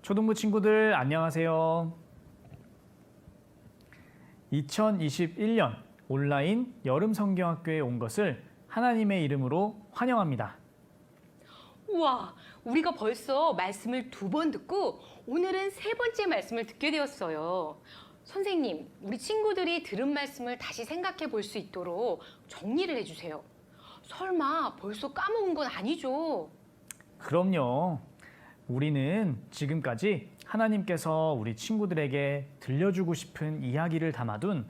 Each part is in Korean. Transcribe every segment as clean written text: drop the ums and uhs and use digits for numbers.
초등부 친구들 안녕하세요. 2021년 온라인 여름 성경학교에 온 것을 하나님의 이름으로 환영합니다. 우와, 우리가 벌써 말씀을 2번 듣고 오늘은 3번째 말씀을 듣게 되었어요. 선생님, 우리 친구들이 들은 말씀을 다시 생각해 볼 수 있도록 정리를 해주세요. 설마 벌써 까먹은 건 아니죠? 그럼요. 우리는 지금까지 하나님께서 우리 친구들에게 들려주고 싶은 이야기를 담아둔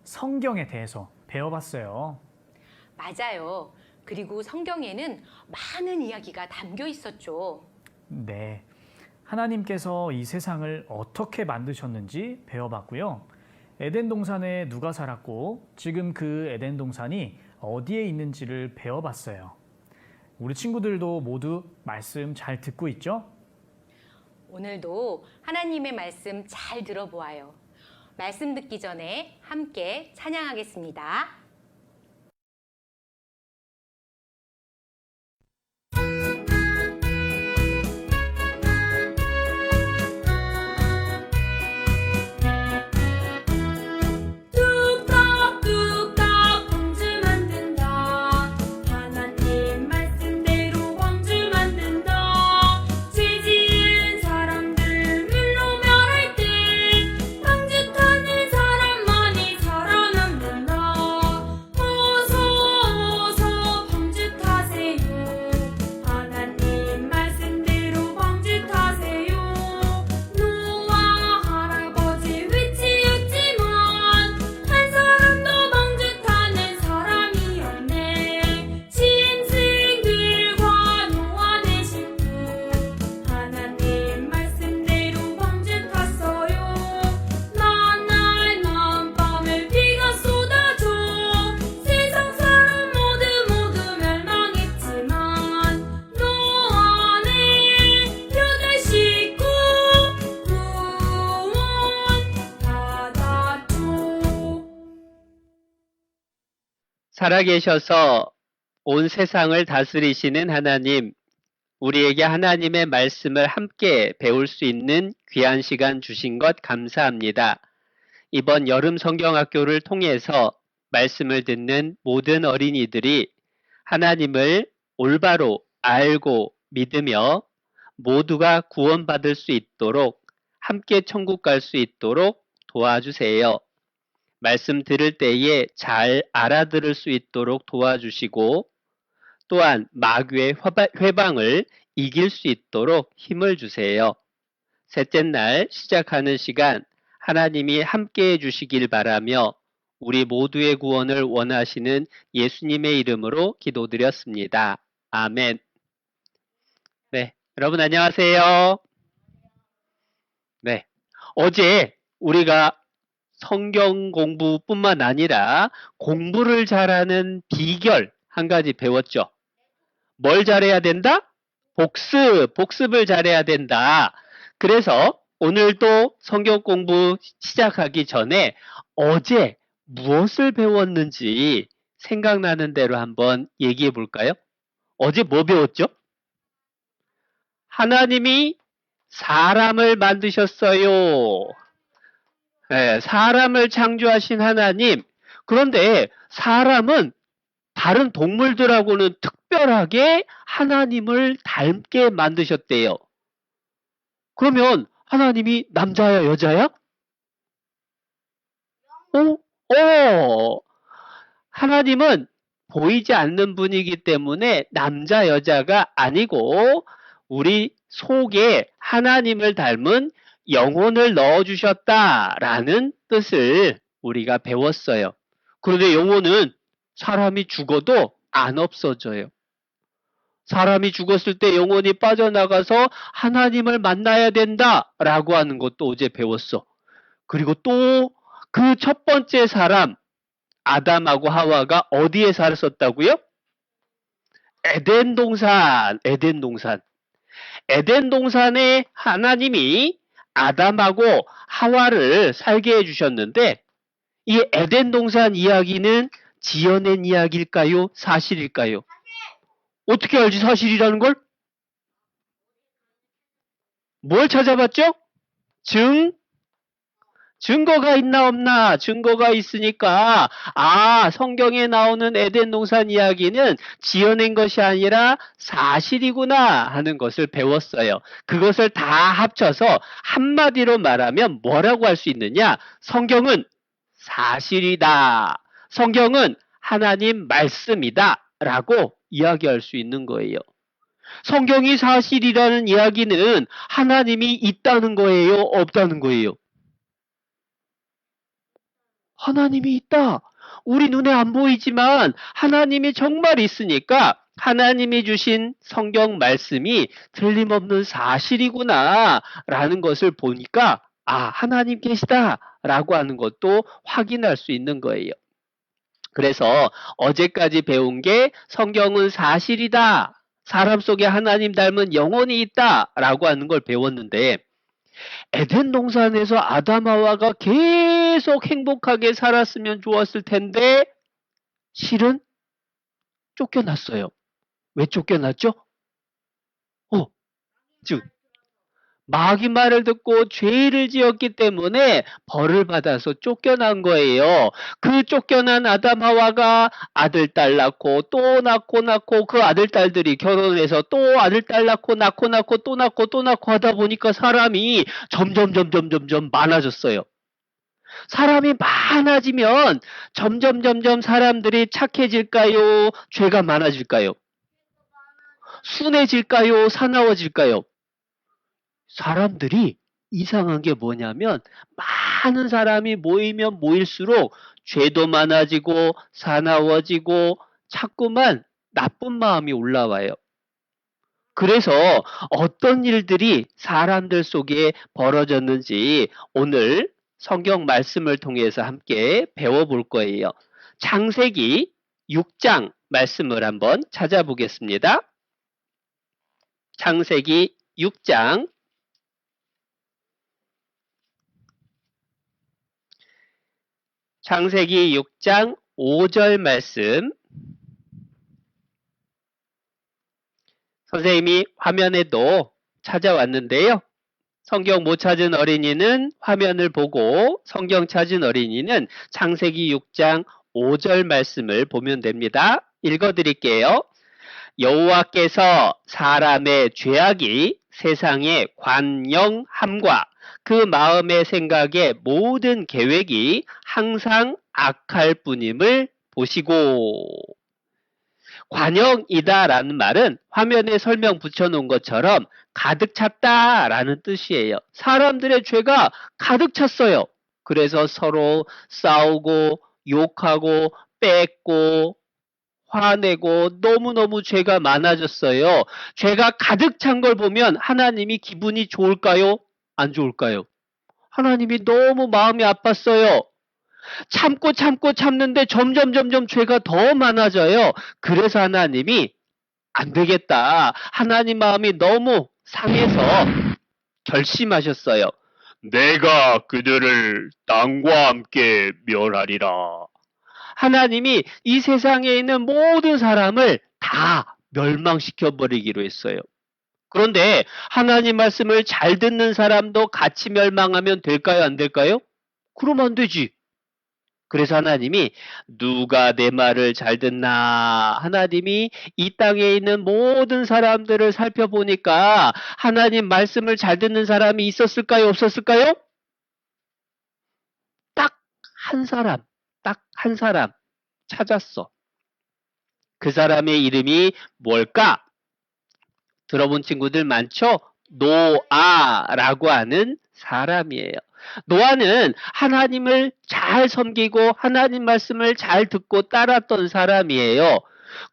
성경에 대해서 배워봤어요. 맞아요. 그리고 성경에는 많은 이야기가 담겨 있었죠. 네. 하나님께서 이 세상을 어떻게 만드셨는지 배워봤고요. 에덴 동산에 누가 살았고 지금 그 에덴 동산이 어디에 있는지를 배워봤어요. 우리 친구들도 모두 말씀 잘 듣고 있죠? 오늘도 하나님의 말씀 잘 들어보아요. 말씀 듣기 전에 함께 찬양하겠습니다. 살아계셔서 온 세상을 다스리시는 하나님, 우리에게 하나님의 말씀을 함께 배울 수 있는 귀한 시간 주신 것 감사합니다. 이번 여름 성경학교를 통해서 말씀을 듣는 모든 어린이들이 하나님을 올바로 알고 믿으며 모두가 구원받을 수 있도록 함께 천국 갈 수 있도록 도와주세요. 말씀 들을 때에 잘 알아들을 수 있도록 도와주시고 또한 마귀의 회방을 이길 수 있도록 힘을 주세요. 셋째 날 시작하는 시간 하나님이 함께해 주시길 바라며 우리 모두의 구원을 원하시는 예수님의 이름으로 기도드렸습니다. 아멘. 네, 여러분 안녕하세요. 네, 어제 우리가 성경 공부뿐만 아니라 공부를 잘하는 비결 한 가지 배웠죠. 뭘 잘해야 된다? 복습을 잘해야 된다. 그래서 오늘도 성경 공부 시작하기 전에 어제 무엇을 배웠는지 생각나는 대로 한번 얘기해 볼까요? 어제 뭐 배웠죠? 하나님이 사람을 만드셨어요. 네, 사람을 창조하신 하나님. 그런데 사람은 다른 동물들하고는 특별하게 하나님을 닮게 만드셨대요. 그러면 하나님이 남자야, 여자야? 하나님은 보이지 않는 분이기 때문에 남자, 여자가 아니고 우리 속에 하나님을 닮은 영혼을 넣어주셨다라는 뜻을 우리가 배웠어요. 그런데 영혼은 사람이 죽어도 안 없어져요. 사람이 죽었을 때 영혼이 빠져나가서 하나님을 만나야 된다라고 하는 것도 어제 배웠어. 그리고 또 그 첫 번째 사람 아담하고 하와가 어디에 살았었다고요? 에덴 동산. 에덴 동산에 하나님이 아담하고 하와를 살게 해주셨는데 이 에덴 동산 이야기는 지어낸 이야기일까요? 사실일까요? 어떻게 알지 사실이라는 걸? 뭘 찾아봤죠? 증거가 있나 없나? 증거가 있으니까 성경에 나오는 에덴 동산 이야기는 지어낸 것이 아니라 사실이구나 하는 것을 배웠어요. 그것을 다 합쳐서 한마디로 말하면 뭐라고 할 수 있느냐? 성경은 사실이다. 성경은 하나님 말씀이다 라고 이야기할 수 있는 거예요. 성경이 사실이라는 이야기는 하나님이 있다는 거예요? 없다는 거예요? 하나님이 있다. 우리 눈에 안 보이지만 하나님이 정말 있으니까 하나님이 주신 성경 말씀이 틀림없는 사실이구나 라는 것을 보니까 하나님 계시다 라고 하는 것도 확인할 수 있는 거예요. 그래서 어제까지 배운 게 성경은 사실이다. 사람 속에 하나님 닮은 영혼이 있다 라고 하는 걸 배웠는데 에덴 동산에서 아담 하와가 계속 행복하게 살았으면 좋았을 텐데 실은 쫓겨났어요. 왜 쫓겨났죠? 즉 마귀 말을 듣고 죄를 지었기 때문에 벌을 받아서 쫓겨난 거예요. 그 쫓겨난 아담 하와가 아들, 딸 낳고 또 낳고 그 아들, 딸들이 결혼해서 또 아들, 딸 낳고 또 낳고 하다 보니까 사람이 점점 많아졌어요. 사람이 많아지면 점점 사람들이 착해질까요? 죄가 많아질까요? 순해질까요? 사나워질까요? 사람들이 이상한 게 뭐냐면 많은 사람이 모이면 모일수록 죄도 많아지고 사나워지고 자꾸만 나쁜 마음이 올라와요. 그래서 어떤 일들이 사람들 속에 벌어졌는지 오늘 성경 말씀을 통해서 함께 배워볼 거예요. 창세기 6장 말씀을 한번 찾아보겠습니다. 창세기 6장 5절 말씀 선생님이 화면에도 찾아왔는데요. 성경 못 찾은 어린이는 화면을 보고 성경 찾은 어린이는 창세기 6장 5절 말씀을 보면 됩니다. 읽어드릴게요. 여호와께서 사람의 죄악이 세상에 관영함과 그 마음의 생각의 모든 계획이 항상 악할 뿐임을 보시고 관영이다라는 말은 화면에 설명 붙여놓은 것처럼 가득 찼다라는 뜻이에요. 사람들의 죄가 가득 찼어요. 그래서 서로 싸우고 욕하고 뺏고 화내고 너무너무 죄가 많아졌어요. 죄가 가득 찬 걸 보면 하나님이 기분이 좋을까요? 안 좋을까요? 하나님이 너무 마음이 아팠어요. 참는데 점점 죄가 더 많아져요. 그래서 하나님이 안 되겠다. 하나님 마음이 너무 상해서 결심하셨어요. 내가 그들을 땅과 함께 멸하리라. 하나님이 이 세상에 있는 모든 사람을 다 멸망시켜 버리기로 했어요. 그런데 하나님 말씀을 잘 듣는 사람도 같이 멸망하면 될까요? 안 될까요? 그러면 안 되지. 그래서 하나님이 누가 내 말을 잘 듣나? 하나님이 이 땅에 있는 모든 사람들을 살펴보니까 하나님 말씀을 잘 듣는 사람이 있었을까요? 없었을까요? 딱 한 사람 찾았어. 그 사람의 이름이 뭘까? 들어본 친구들 많죠? 노아라고 하는 사람이에요. 노아는 하나님을 잘 섬기고 하나님 말씀을 잘 듣고 따랐던 사람이에요.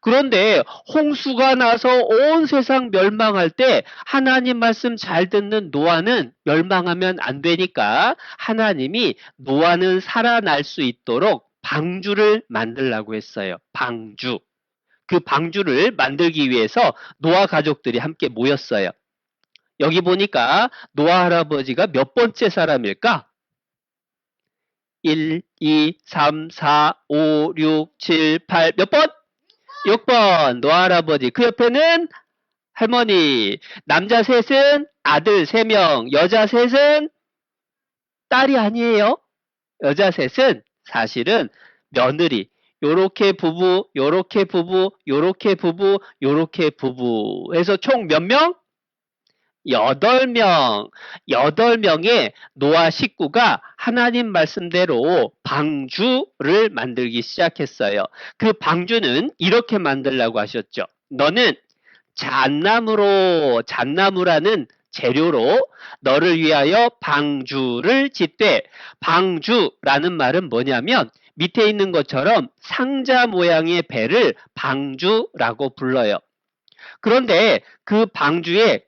그런데 홍수가 나서 온 세상 멸망할 때 하나님 말씀 잘 듣는 노아는 멸망하면 안 되니까 하나님이 노아는 살아날 수 있도록 방주를 만들라고 했어요. 방주. 그 방주를 만들기 위해서 노아 가족들이 함께 모였어요. 여기 보니까 노아 할아버지가 몇 번째 사람일까? 1, 2, 3, 4, 5, 6, 7, 8 몇 번? 6번 노아 할아버지. 그 옆에는 할머니, 남자 셋은 아들 3명, 여자 셋은 딸이 아니에요. 여자 셋은 사실은 며느리, 요렇게 부부, 요렇게 부부, 요렇게 부부, 요렇게 부부 해서 총 몇 명? 8명. 8명의 노아 식구가 하나님 말씀대로 방주를 만들기 시작했어요. 그 방주는 이렇게 만들라고 하셨죠. 너는 잣나무라는 재료로 너를 위하여 방주를 짓되, 방주라는 말은 뭐냐면 밑에 있는 것처럼 상자 모양의 배를 방주라고 불러요. 그런데 그 방주의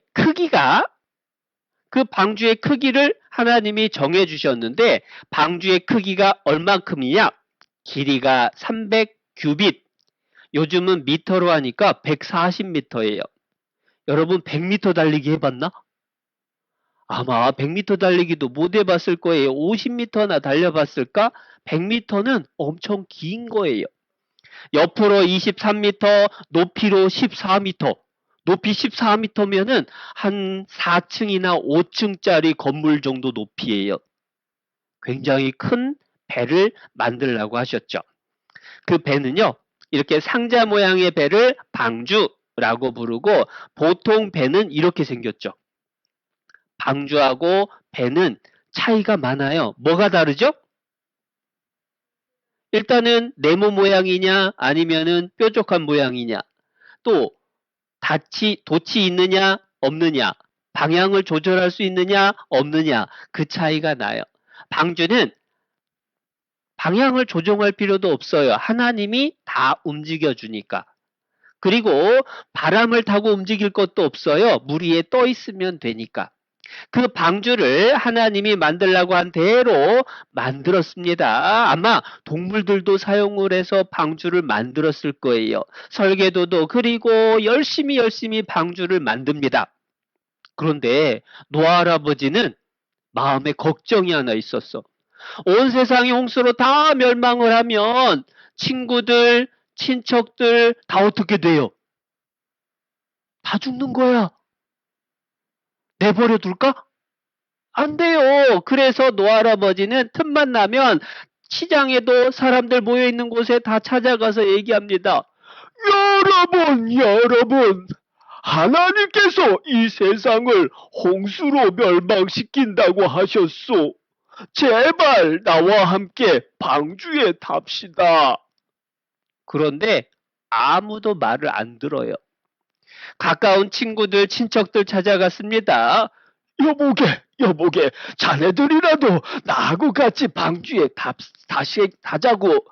크기를 하나님이 정해 주셨는데, 방주의 크기가 얼만큼이냐? 길이가 300규빗. 요즘은 미터로 하니까 140m예요. 여러분 100m 달리기 해봤나? 아마 100m 달리기도 못 해봤을 거예요. 50m나 달려봤을까? 100m는 엄청 긴 거예요. 옆으로 23m, 높이로 14m. 높이 14m면은 한 4층이나 5층짜리 건물 정도 높이예요. 굉장히 큰 배를 만들라고 하셨죠. 그 배는요, 이렇게 상자 모양의 배를 방주라고 부르고, 보통 배는 이렇게 생겼죠. 방주하고 배는 차이가 많아요. 뭐가 다르죠? 일단은 네모 모양이냐 아니면은 뾰족한 모양이냐, 또 돛이 있느냐 없느냐, 방향을 조절할 수 있느냐 없느냐, 그 차이가 나요. 방주는 방향을 조정할 필요도 없어요. 하나님이 다 움직여 주니까. 그리고 바람을 타고 움직일 것도 없어요. 물 위에 떠 있으면 되니까. 그 방주를 하나님이 만들라고 한 대로 만들었습니다. 아마 동물들도 사용을 해서 방주를 만들었을 거예요. 설계도도 그리고 열심히 방주를 만듭니다. 그런데 노아 할아버지는 마음에 걱정이 하나 있었어. 온 세상이 홍수로 다 멸망을 하면 친구들, 친척들 다 어떻게 돼요? 다 죽는 거야. 내버려 둘까? 안 돼요. 그래서 노아 할아버지는 틈만 나면 시장에도 사람들 모여 있는 곳에 다 찾아가서 얘기합니다. 여러분, 하나님께서 이 세상을 홍수로 멸망시킨다고 하셨소. 제발 나와 함께 방주에 탑시다. 그런데 아무도 말을 안 들어요. 가까운 친구들, 친척들 찾아갔습니다. 여보게, 자네들이라도 나하고 같이 방주에 다시 타자고.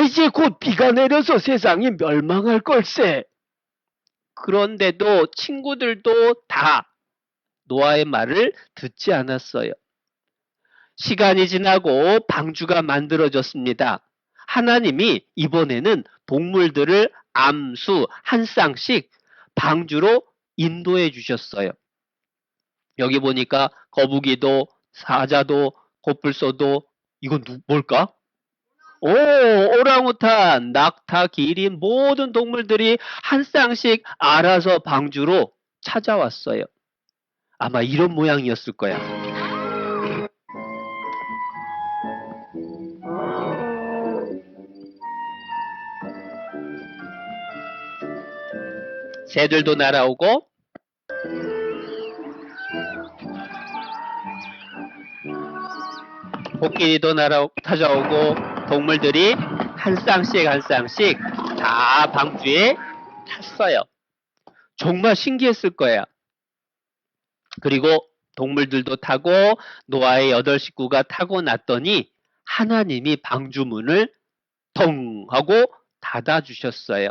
이제 곧 비가 내려서 세상이 멸망할 걸세. 그런데도 친구들도 다 노아의 말을 듣지 않았어요. 시간이 지나고 방주가 만들어졌습니다. 하나님이 이번에는 동물들을 암수 한 쌍씩 방주로 인도해 주셨어요. 여기 보니까 거북이도, 사자도, 코뿔소도, 이건 뭘까? 오랑우탄, 낙타, 기린, 모든 동물들이 한 쌍씩 알아서 방주로 찾아왔어요. 아마 이런 모양이었을 거야. 새들도 날아오고, 코끼리도 찾아오고, 동물들이 한 쌍씩 다 방주에 탔어요. 정말 신기했을 거야. 그리고 동물들도 타고 노아의 8식구가 타고 났더니 하나님이 방주문을 텅 하고 닫아주셨어요.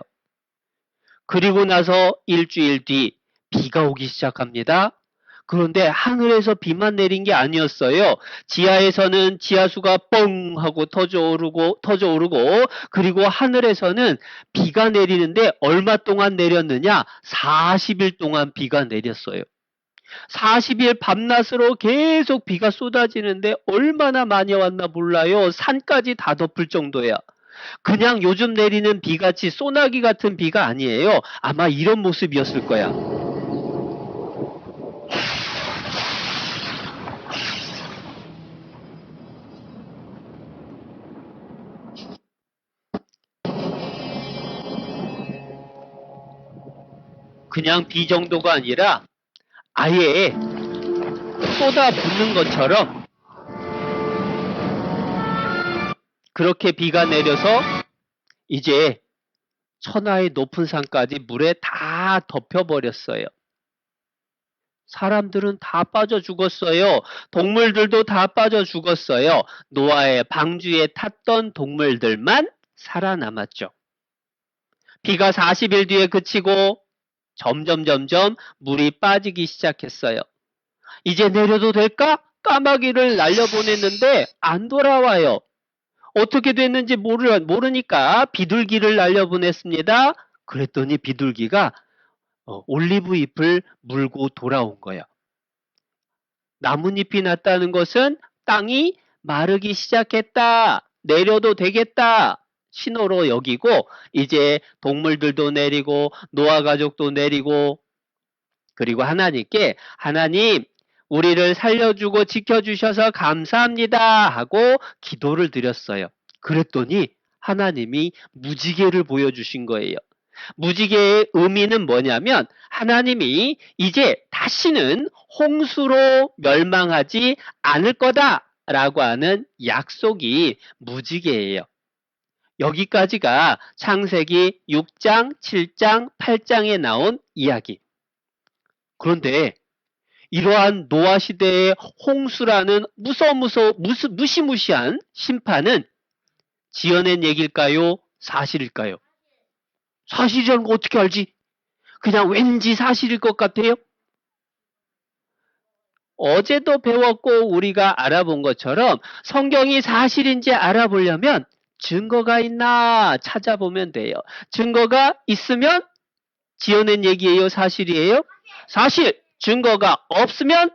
그리고 나서 일주일 뒤 비가 오기 시작합니다. 그런데 하늘에서 비만 내린 게 아니었어요. 지하에서는 지하수가 뻥 하고 터져 오르고 그리고 하늘에서는 비가 내리는데 얼마 동안 내렸느냐? 40일 동안 비가 내렸어요. 40일 밤낮으로 계속 비가 쏟아지는데 얼마나 많이 왔나 몰라요. 산까지 다 덮을 정도야. 그냥 요즘 내리는 비같이 소나기 같은 비가 아니에요. 아마 이런 모습이었을 거야. 그냥 비 정도가 아니라 아예 쏟아붓는 것처럼 그렇게 비가 내려서 이제 천하의 높은 산까지 물에 다 덮여버렸어요. 사람들은 다 빠져 죽었어요. 동물들도 다 빠져 죽었어요. 노아의 방주에 탔던 동물들만 살아남았죠. 비가 40일 뒤에 그치고 점점 물이 빠지기 시작했어요. 이제 내려도 될까? 까마귀를 날려보냈는데 안 돌아와요. 어떻게 됐는지 모르니까 비둘기를 날려보냈습니다. 그랬더니 비둘기가 올리브 잎을 물고 돌아온 거야. 나뭇잎이 났다는 것은 땅이 마르기 시작했다. 내려도 되겠다. 신호로 여기고 이제 동물들도 내리고 노아 가족도 내리고 그리고 하나님께 하나님 우리를 살려주고 지켜주셔서 감사합니다 하고 기도를 드렸어요. 그랬더니 하나님이 무지개를 보여주신 거예요. 무지개의 의미는 뭐냐면 하나님이 이제 다시는 홍수로 멸망하지 않을 거다라고 하는 약속이 무지개예요. 여기까지가 창세기 6장, 7장, 8장에 나온 이야기. 그런데 이러한 노아 시대의 홍수라는 무시무시한 심판은 지어낸 얘기일까요? 사실일까요? 사실이라는 거 어떻게 알지? 그냥 왠지 사실일 것 같아요? 어제도 배웠고 우리가 알아본 것처럼 성경이 사실인지 알아보려면 증거가 있나 찾아보면 돼요. 증거가 있으면 지어낸 얘기예요? 사실이에요? 사실! 증거가 없으면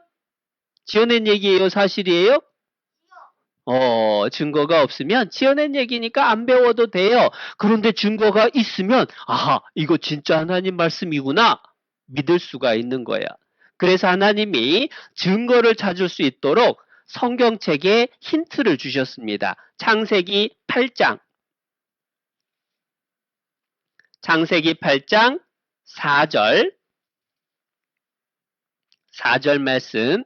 지어낸 얘기예요? 사실이에요? 증거가 없으면 지어낸 얘기니까 안 배워도 돼요. 그런데 증거가 있으면 아하, 이거 진짜 하나님 말씀이구나 믿을 수가 있는 거야. 그래서 하나님이 증거를 찾을 수 있도록 성경책에 힌트를 주셨습니다. 창세기 8장 4절 말씀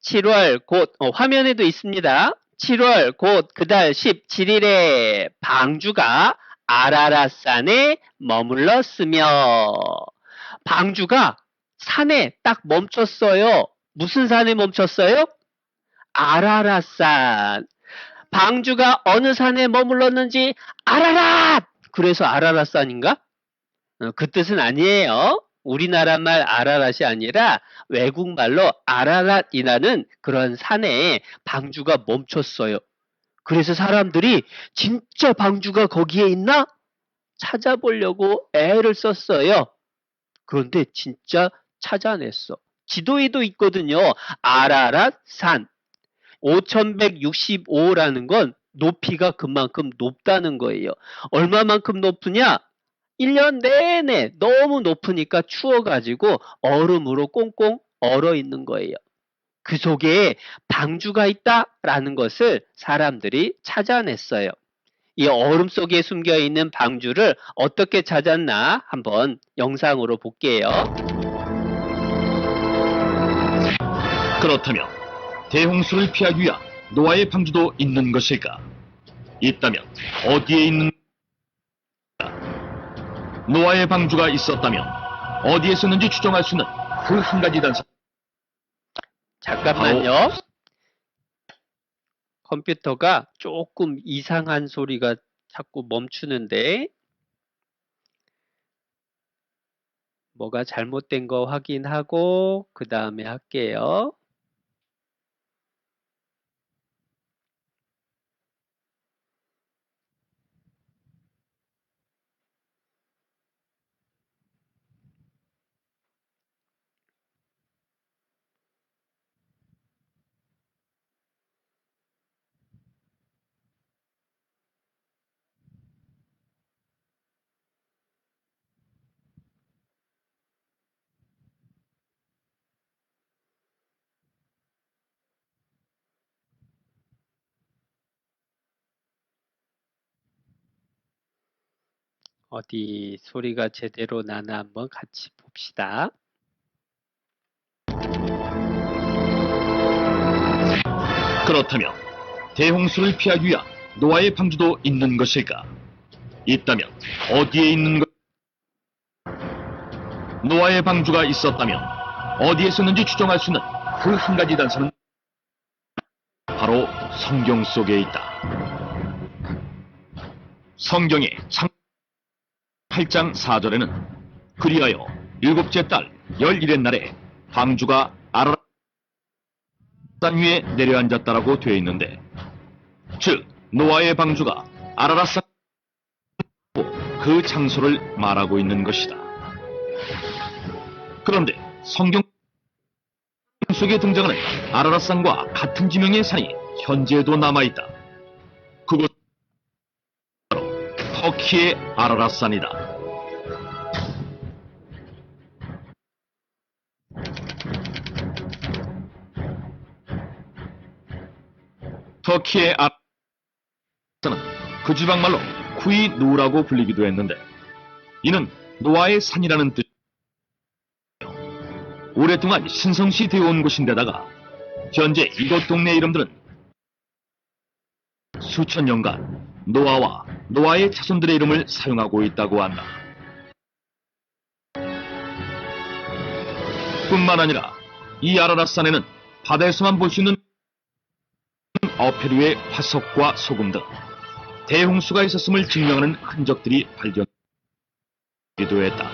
7월 곧 화면에도 있습니다. 7월 곧 그달 17일에 방주가 아라랏산에 머물렀으며 방주가 산에 딱 멈췄어요. 무슨 산에 멈췄어요? 아라랏산. 방주가 어느 산에 머물렀는지 아라랏! 그래서 아라랏산인가? 그 뜻은 아니에요. 우리나라 말 아라랏이 아니라 외국말로 아라랏이라는 그런 산에 방주가 멈췄어요. 그래서 사람들이 진짜 방주가 거기에 있나? 찾아보려고 애를 썼어요. 그런데 진짜 찾아냈어. 지도에도 있거든요. 아라랏산. 5165라는 건 높이가 그만큼 높다는 거예요. 얼마만큼 높으냐? 1년 내내 너무 높으니까 추워가지고 얼음으로 꽁꽁 얼어 있는 거예요. 그 속에 방주가 있다라는 것을 사람들이 찾아냈어요. 이 얼음 속에 숨겨 있는 방주를 어떻게 찾았나 한번 영상으로 볼게요. 그렇다면 대홍수를 피하기 위한 노아의 방주도 있는 것일까? 있다면 어디에 있는 노아의 방주가 있었다면 어디에 있었는지 추정할 수 있는 그 한 가지 단서. 잠깐만요. 컴퓨터가 조금 이상한 소리가 자꾸 멈추는데 뭐가 잘못된 거 확인하고 그 다음에 할게요. 어디 소리가 제대로 나나 한번 같이 봅시다. 그렇다면 대홍수를 피하기 위한 노아의 방주도 있는 것일까? 있다면 어디에 있는 것? 노아의 방주가 있었다면 어디에 있었는지 추정할 수 있는 그 한 가지 단서는 바로 성경 속에 있다. 성경의 창 8장 4절에는 그리하여 일곱째 달 11의 날에 방주가 아라랏 산 위에 내려앉았다라고 되어 있는데, 즉 노아의 방주가 아라랏산 그 장소를 말하고 있는 것이다. 그런데 성경 속에 등장하는 아라랏산과 같은 지명의 산이 현재도 남아있다. 그곳 바로 터키의 아라랏산이다. 터키의 아라랏산은 그 지방말로 쿠이누라고 불리기도 했는데, 이는 노아의 산이라는 뜻. 오랫동안 신성시 되어 온 곳인데다가 현재 이곳 동네 이름들은 수천 년간 노아와 노아의 자손들의 이름을 사용하고 있다고 한다. 뿐만 아니라 이 아라랏산에는 바다에서만 볼 수 있는 어패류의 화석과 소금 등 대홍수가 있었음을 증명하는 흔적들이 발견되기도 했다.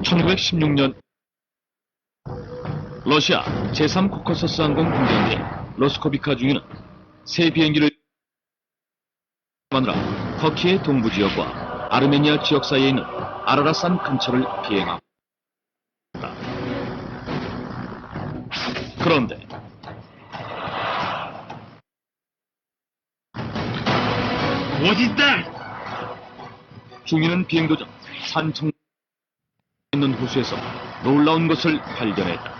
1916년 러시아 제3코커서스 항공 군대인 로스코비카 중위는 새 비행기를 마누라 터키의 동부 지역과 아르메니아 지역 사이에 있는 아라랏산 근처를 비행하고 있다. 그런데 어딨다! 중위는 비행 도중 산청 있는 호수에서 놀라운 것을 발견했다.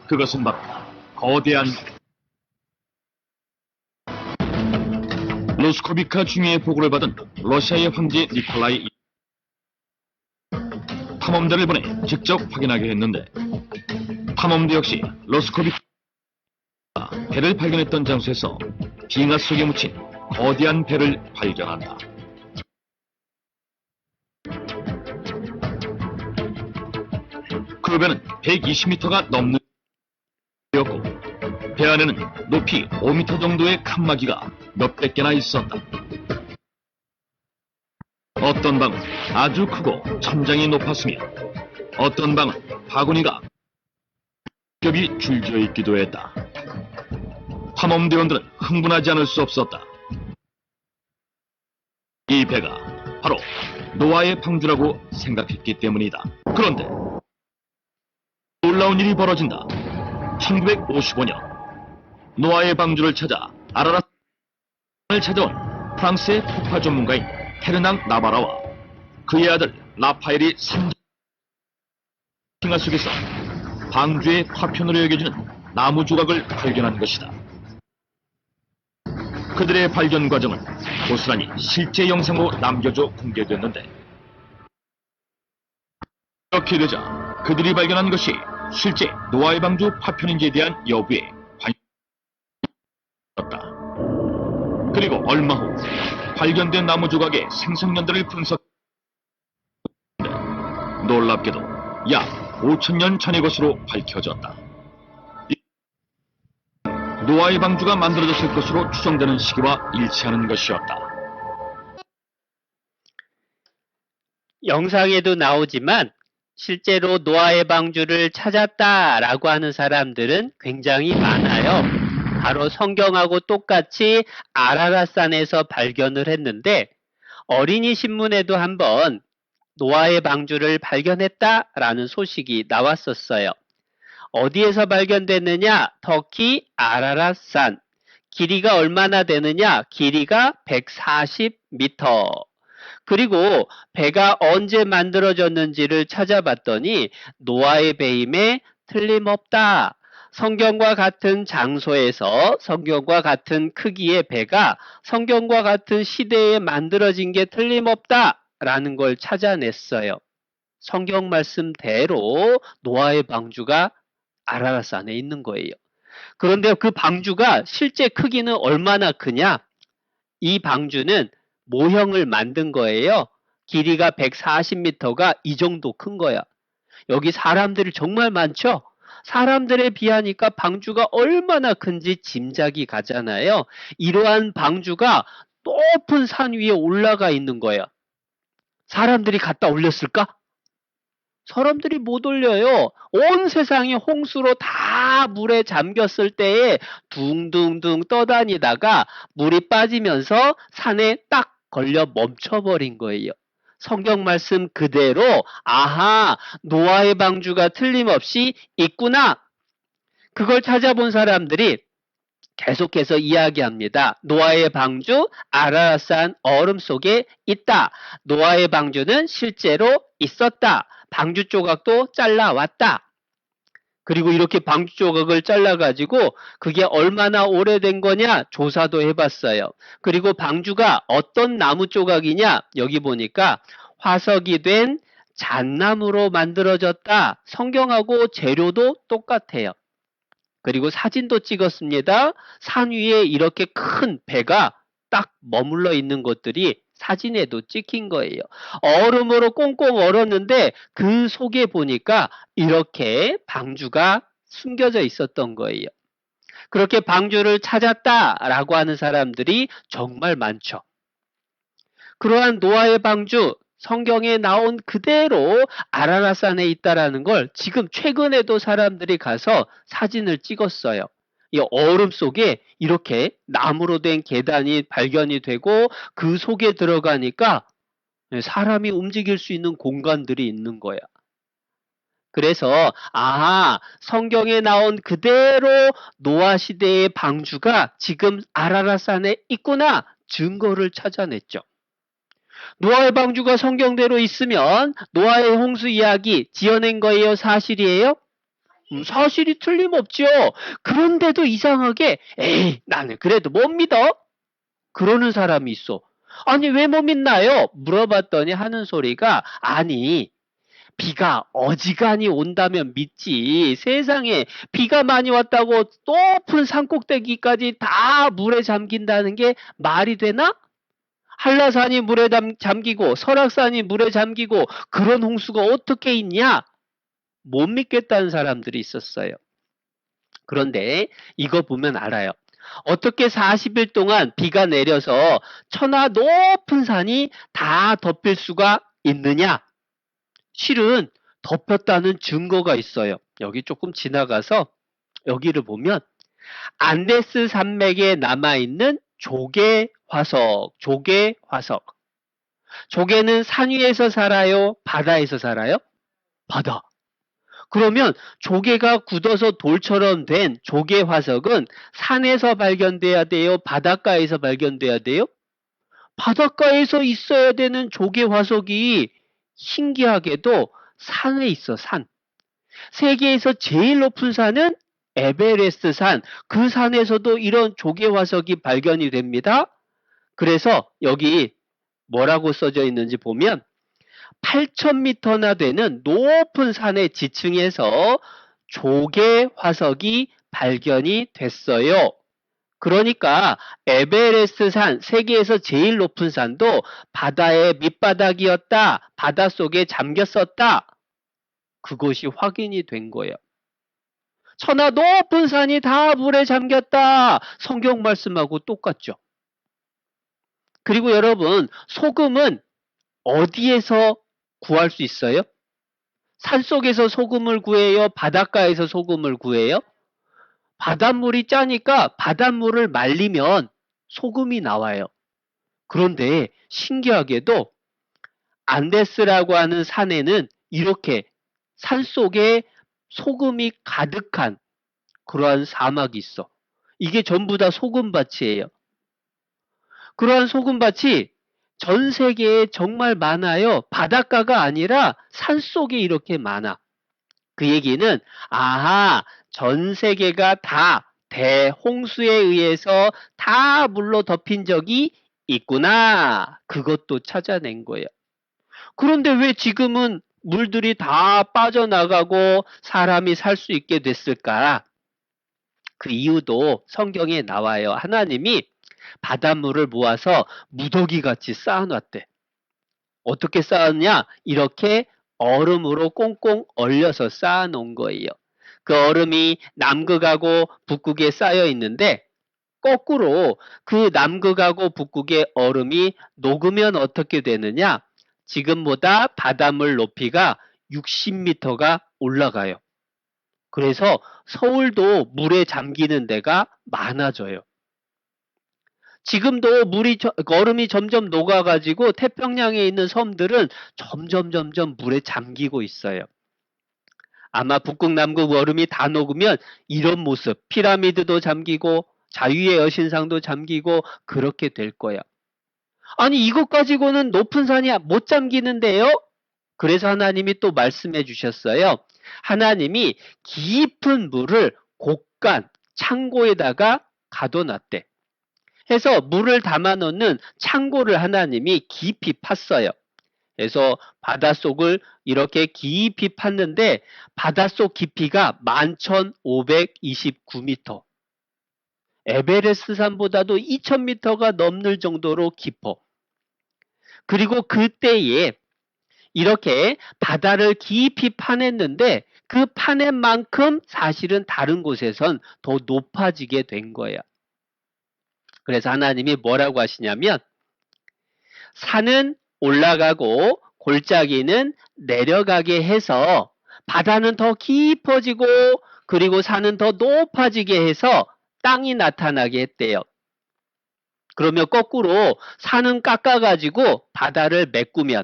그것은 바로 거대한 로스코비카 중위의 보고를 받은 러시아의 황제 니콜라이 탐험대를 보내 직접 확인하게 했는데, 탐험대 역시 로스코비카 배를 발견했던 장소에서 빙하 속에 묻힌 거대한 배를 발견한다. 그 배는 120m가 넘는 배였고, 배 안에는 높이 5m 정도의 칸막이가 몇백 개나 있었다. 어떤 방은 아주 크고 천장이 높았으며 어떤 방은 바구니가 겹이 줄지어 있기도 했다. 탐험대원들은 흥분하지 않을 수 없었다. 이 배가 바로 노아의 방주라고 생각했기 때문이다. 그런데 놀라운 일이 벌어진다. 1955년 노아의 방주를 찾아 아라랏산을 찾아온 프랑스의 폭파 전문가인 헤르낭 나바라와 그의 아들 라파엘이 빙하 속에서 방주의 파편으로 여겨지는 나무 조각을 발견한 것이다. 그들의 발견 과정은 고스란히 실제 영상으로 남겨져 공개됐는데, 이렇게 되자 그들이 발견한 것이 실제 노아의 방주 파편인지에 대한 여부에 관심이 있었다. 그리고 얼마 후 발견된 나무 조각의 생성년대를 분석했는데, 놀랍게도 약 5,000년 전의 것으로 밝혀졌다. 노아의 방주가 만들어졌을 것으로 추정되는 시기와 일치하는 것이었다. 영상에도 나오지만 실제로 노아의 방주를 찾았다라고 하는 사람들은 굉장히 많아요. 바로 성경하고 똑같이 아라랏산에서 발견을 했는데, 어린이 신문에도 한번 노아의 방주를 발견했다라는 소식이 나왔었어요. 어디에서 발견됐느냐? 터키 아라랏산. 길이가 얼마나 되느냐? 길이가 140m. 그리고 배가 언제 만들어졌는지를 찾아봤더니 노아의 배임에 틀림없다. 성경과 같은 장소에서 성경과 같은 크기의 배가 성경과 같은 시대에 만들어진 게 틀림없다라는 걸 찾아냈어요. 성경 말씀대로 노아의 방주가 아라라산에 있는 거예요. 그런데 그 방주가 실제 크기는 얼마나 크냐? 이 방주는 모형을 만든 거예요. 길이가 140m가 이 정도 큰 거야. 여기 사람들이 정말 많죠? 사람들에 비하니까 방주가 얼마나 큰지 짐작이 가잖아요. 이러한 방주가 높은 산 위에 올라가 있는 거예요. 사람들이 갖다 올렸을까? 사람들이 못 올려요. 온 세상이 홍수로 다 물에 잠겼을 때에 둥둥둥 떠다니다가 물이 빠지면서 산에 딱 걸려 멈춰버린 거예요. 성경 말씀 그대로 아하, 노아의 방주가 틀림없이 있구나. 그걸 찾아본 사람들이 계속해서 이야기합니다. 노아의 방주 아라라산 얼음 속에 있다. 노아의 방주는 실제로 있었다. 방주 조각도 잘라왔다. 그리고 이렇게 방주 조각을 잘라가지고 그게 얼마나 오래된 거냐 조사도 해봤어요. 그리고 방주가 어떤 나무 조각이냐 여기 보니까 화석이 된 잣나무로 만들어졌다. 성경하고 재료도 똑같아요. 그리고 사진도 찍었습니다. 산 위에 이렇게 큰 배가 딱 머물러 있는 것들이 사진에도 찍힌 거예요. 얼음으로 꽁꽁 얼었는데 그 속에 보니까 이렇게 방주가 숨겨져 있었던 거예요. 그렇게 방주를 찾았다라고 하는 사람들이 정말 많죠. 그러한 노아의 방주, 성경에 나온 그대로 아라라산에 있다라는 걸 지금 최근에도 사람들이 가서 사진을 찍었어요. 이 얼음 속에 이렇게 나무로 된 계단이 발견이 되고 그 속에 들어가니까 사람이 움직일 수 있는 공간들이 있는 거야. 그래서 아하, 성경에 나온 그대로 노아 시대의 방주가 지금 아라라산에 있구나 증거를 찾아냈죠. 노아의 방주가 성경대로 있으면 노아의 홍수 이야기 지어낸 거예요? 사실이에요? 사실이 틀림없죠. 그런데도 이상하게 에이 나는 그래도 못 믿어? 그러는 사람이 있어. 아니 왜 못 믿나요? 물어봤더니 하는 소리가 아니 비가 어지간히 온다면 믿지. 세상에 비가 많이 왔다고 높은 산꼭대기까지 다 물에 잠긴다는 게 말이 되나? 한라산이 물에 잠기고 설악산이 물에 잠기고 그런 홍수가 어떻게 있냐? 못 믿겠다는 사람들이 있었어요. 그런데 이거 보면 알아요. 어떻게 40일 동안 비가 내려서 천하 높은 산이 다 덮일 수가 있느냐? 실은 덮였다는 증거가 있어요. 여기 조금 지나가서 여기를 보면 안데스 산맥에 남아있는 조개 화석. 조개는 산 위에서 살아요? 바다에서 살아요? 바다. 그러면 조개가 굳어서 돌처럼 된 조개 화석은 산에서 발견돼야 돼요? 바닷가에서 발견돼야 돼요? 바닷가에서 있어야 되는 조개 화석이 신기하게도 산에 있어, 산. 세계에서 제일 높은 산은 에베레스트 산. 그 산에서도 이런 조개 화석이 발견이 됩니다. 그래서 여기 뭐라고 써져 있는지 보면 8,000m나 되는 높은 산의 지층에서 조개 화석이 발견이 됐어요. 그러니까 에베레스트 산, 세계에서 제일 높은 산도 바다의 밑바닥이었다. 바닷속에 잠겼었다. 그것이 확인이 된 거예요. 천하 높은 산이 다 물에 잠겼다. 성경 말씀하고 똑같죠. 그리고 여러분, 소금은 어디에서 구할 수 있어요? 산속에서 소금을 구해요? 바닷가에서 소금을 구해요? 바닷물이 짜니까 바닷물을 말리면 소금이 나와요. 그런데 신기하게도 안데스라고 하는 산에는 이렇게 산속에 소금이 가득한 그러한 사막이 있어. 이게 전부 다 소금밭이에요. 그러한 소금밭이 전 세계에 정말 많아요. 바닷가가 아니라 산속에 이렇게 많아. 그 얘기는 아하, 전 세계가 다 대홍수에 의해서 다 물로 덮인 적이 있구나. 그것도 찾아낸 거예요. 그런데 왜 지금은 물들이 다 빠져나가고 사람이 살 수 있게 됐을까? 그 이유도 성경에 나와요. 하나님이 바닷물을 모아서 무더기 같이 쌓아놨대. 어떻게 쌓았냐? 이렇게 얼음으로 꽁꽁 얼려서 쌓아놓은 거예요. 그 얼음이 남극하고 북극에 쌓여 있는데 거꾸로 그 남극하고 북극의 얼음이 녹으면 어떻게 되느냐? 지금보다 바닷물 높이가 60m가 올라가요. 그래서 서울도 물에 잠기는 데가 많아져요. 지금도 얼음이 점점 녹아가지고 태평양에 있는 섬들은 점점 물에 잠기고 있어요. 아마 북극, 남극 얼음이 다 녹으면 이런 모습, 피라미드도 잠기고 자유의 여신상도 잠기고 그렇게 될 거야. 아니 이것 가지고는 높은 산이 못 잠기는데요? 그래서 하나님이 또 말씀해 주셨어요. 하나님이 깊은 물을 곡간 창고에다가 가둬놨대. 해서 물을 담아놓는 창고를 하나님이 깊이 팠어요. 그래서 바닷속을 이렇게 깊이 팠는데 바닷속 깊이가 11,529m. 에베레스트 산보다도 2,000m가 넘는 정도로 깊어. 그리고 그때에 이렇게 바다를 깊이 파냈는데 그 파낸 만큼 사실은 다른 곳에선 더 높아지게 된 거야. 그래서 하나님이 뭐라고 하시냐면 산은 올라가고 골짜기는 내려가게 해서 바다는 더 깊어지고 그리고 산은 더 높아지게 해서 땅이 나타나게 했대요. 그러면 거꾸로 산은 깎아가지고 바다를 메꾸면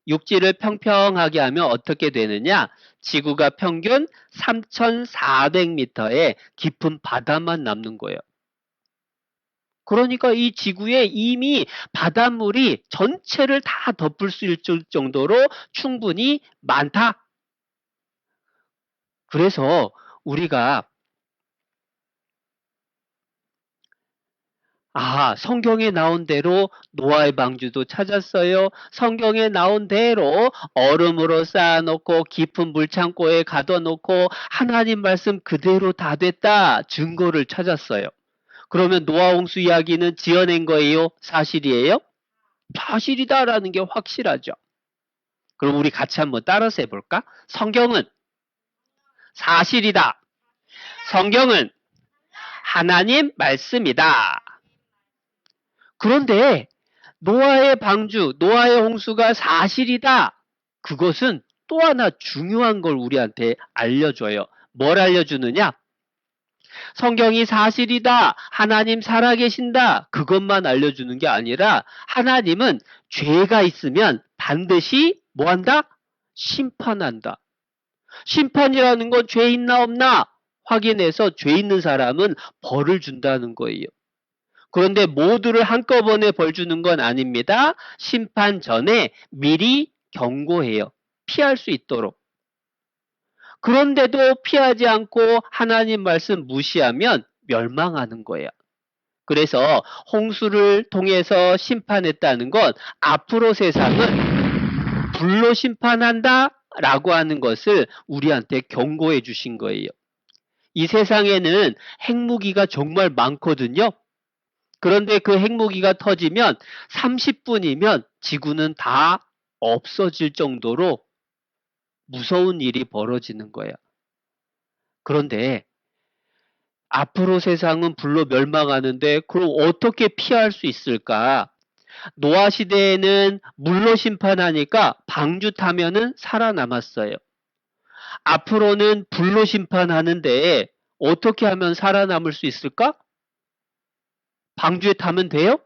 육지를 평평하게 하면 어떻게 되느냐? 지구가 평균 3,400m의 깊은 바다만 남는 거예요. 그러니까 이 지구에 이미 바닷물이 전체를 다 덮을 수 있을 정도로 충분히 많다. 그래서 우리가 성경에 나온 대로 노아의 방주도 찾았어요. 성경에 나온 대로 얼음으로 쌓아놓고 깊은 물창고에 가둬놓고 하나님 말씀 그대로 다 됐다. 증거를 찾았어요. 그러면 노아 홍수 이야기는 지어낸 거예요? 사실이에요? 사실이다라는 게 확실하죠. 그럼 우리 같이 한번 따라서 해볼까? 성경은 사실이다. 성경은 하나님 말씀이다. 그런데 노아의 방주, 노아의 홍수가 사실이다. 그것은 또 하나 중요한 걸 우리한테 알려줘요. 뭘 알려주느냐? 성경이 사실이다. 하나님 살아계신다. 그것만 알려주는 게 아니라 하나님은 죄가 있으면 반드시 뭐한다? 심판한다. 심판이라는 건 죄 있나 없나 확인해서 죄 있는 사람은 벌을 준다는 거예요. 그런데 모두를 한꺼번에 벌 주는 건 아닙니다. 심판 전에 미리 경고해요. 피할 수 있도록. 그런데도 피하지 않고 하나님 말씀 무시하면 멸망하는 거예요. 그래서 홍수를 통해서 심판했다는 건 앞으로 세상은 불로 심판한다 라고 하는 것을 우리한테 경고해 주신 거예요. 이 세상에는 핵무기가 정말 많거든요. 그런데 그 핵무기가 터지면 30분이면 지구는 다 없어질 정도로 무서운 일이 벌어지는 거야. 그런데 앞으로 세상은 불로 멸망하는데 그럼 어떻게 피할 수 있을까? 노아 시대에는 물로 심판하니까 방주 타면은 살아남았어요. 앞으로는 불로 심판하는데 어떻게 하면 살아남을 수 있을까? 방주에 타면 돼요?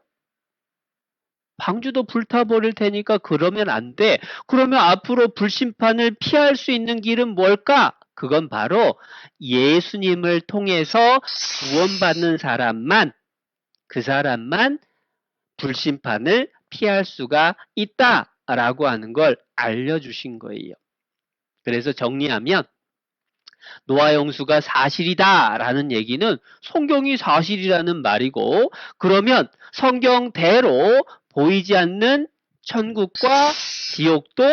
방주도 불타버릴 테니까 그러면 안 돼. 그러면 앞으로 불심판을 피할 수 있는 길은 뭘까? 그건 바로 예수님을 통해서 구원받는 사람만, 그 사람만 불심판을 피할 수가 있다라고 하는 걸 알려주신 거예요. 그래서 정리하면 노아 홍수가 사실이다라는 얘기는 성경이 사실이라는 말이고, 그러면 성경대로 보이지 않는 천국과 지옥도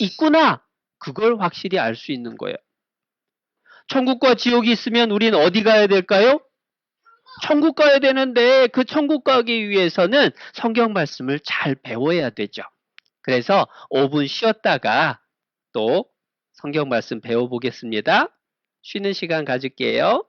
있구나. 그걸 확실히 알 수 있는 거예요. 천국과 지옥이 있으면 우린 어디 가야 될까요? 천국 가야 되는데 그 천국 가기 위해서는 성경 말씀을 잘 배워야 되죠. 그래서 5분 쉬었다가 또 성경 말씀 배워보겠습니다. 쉬는 시간 가질게요.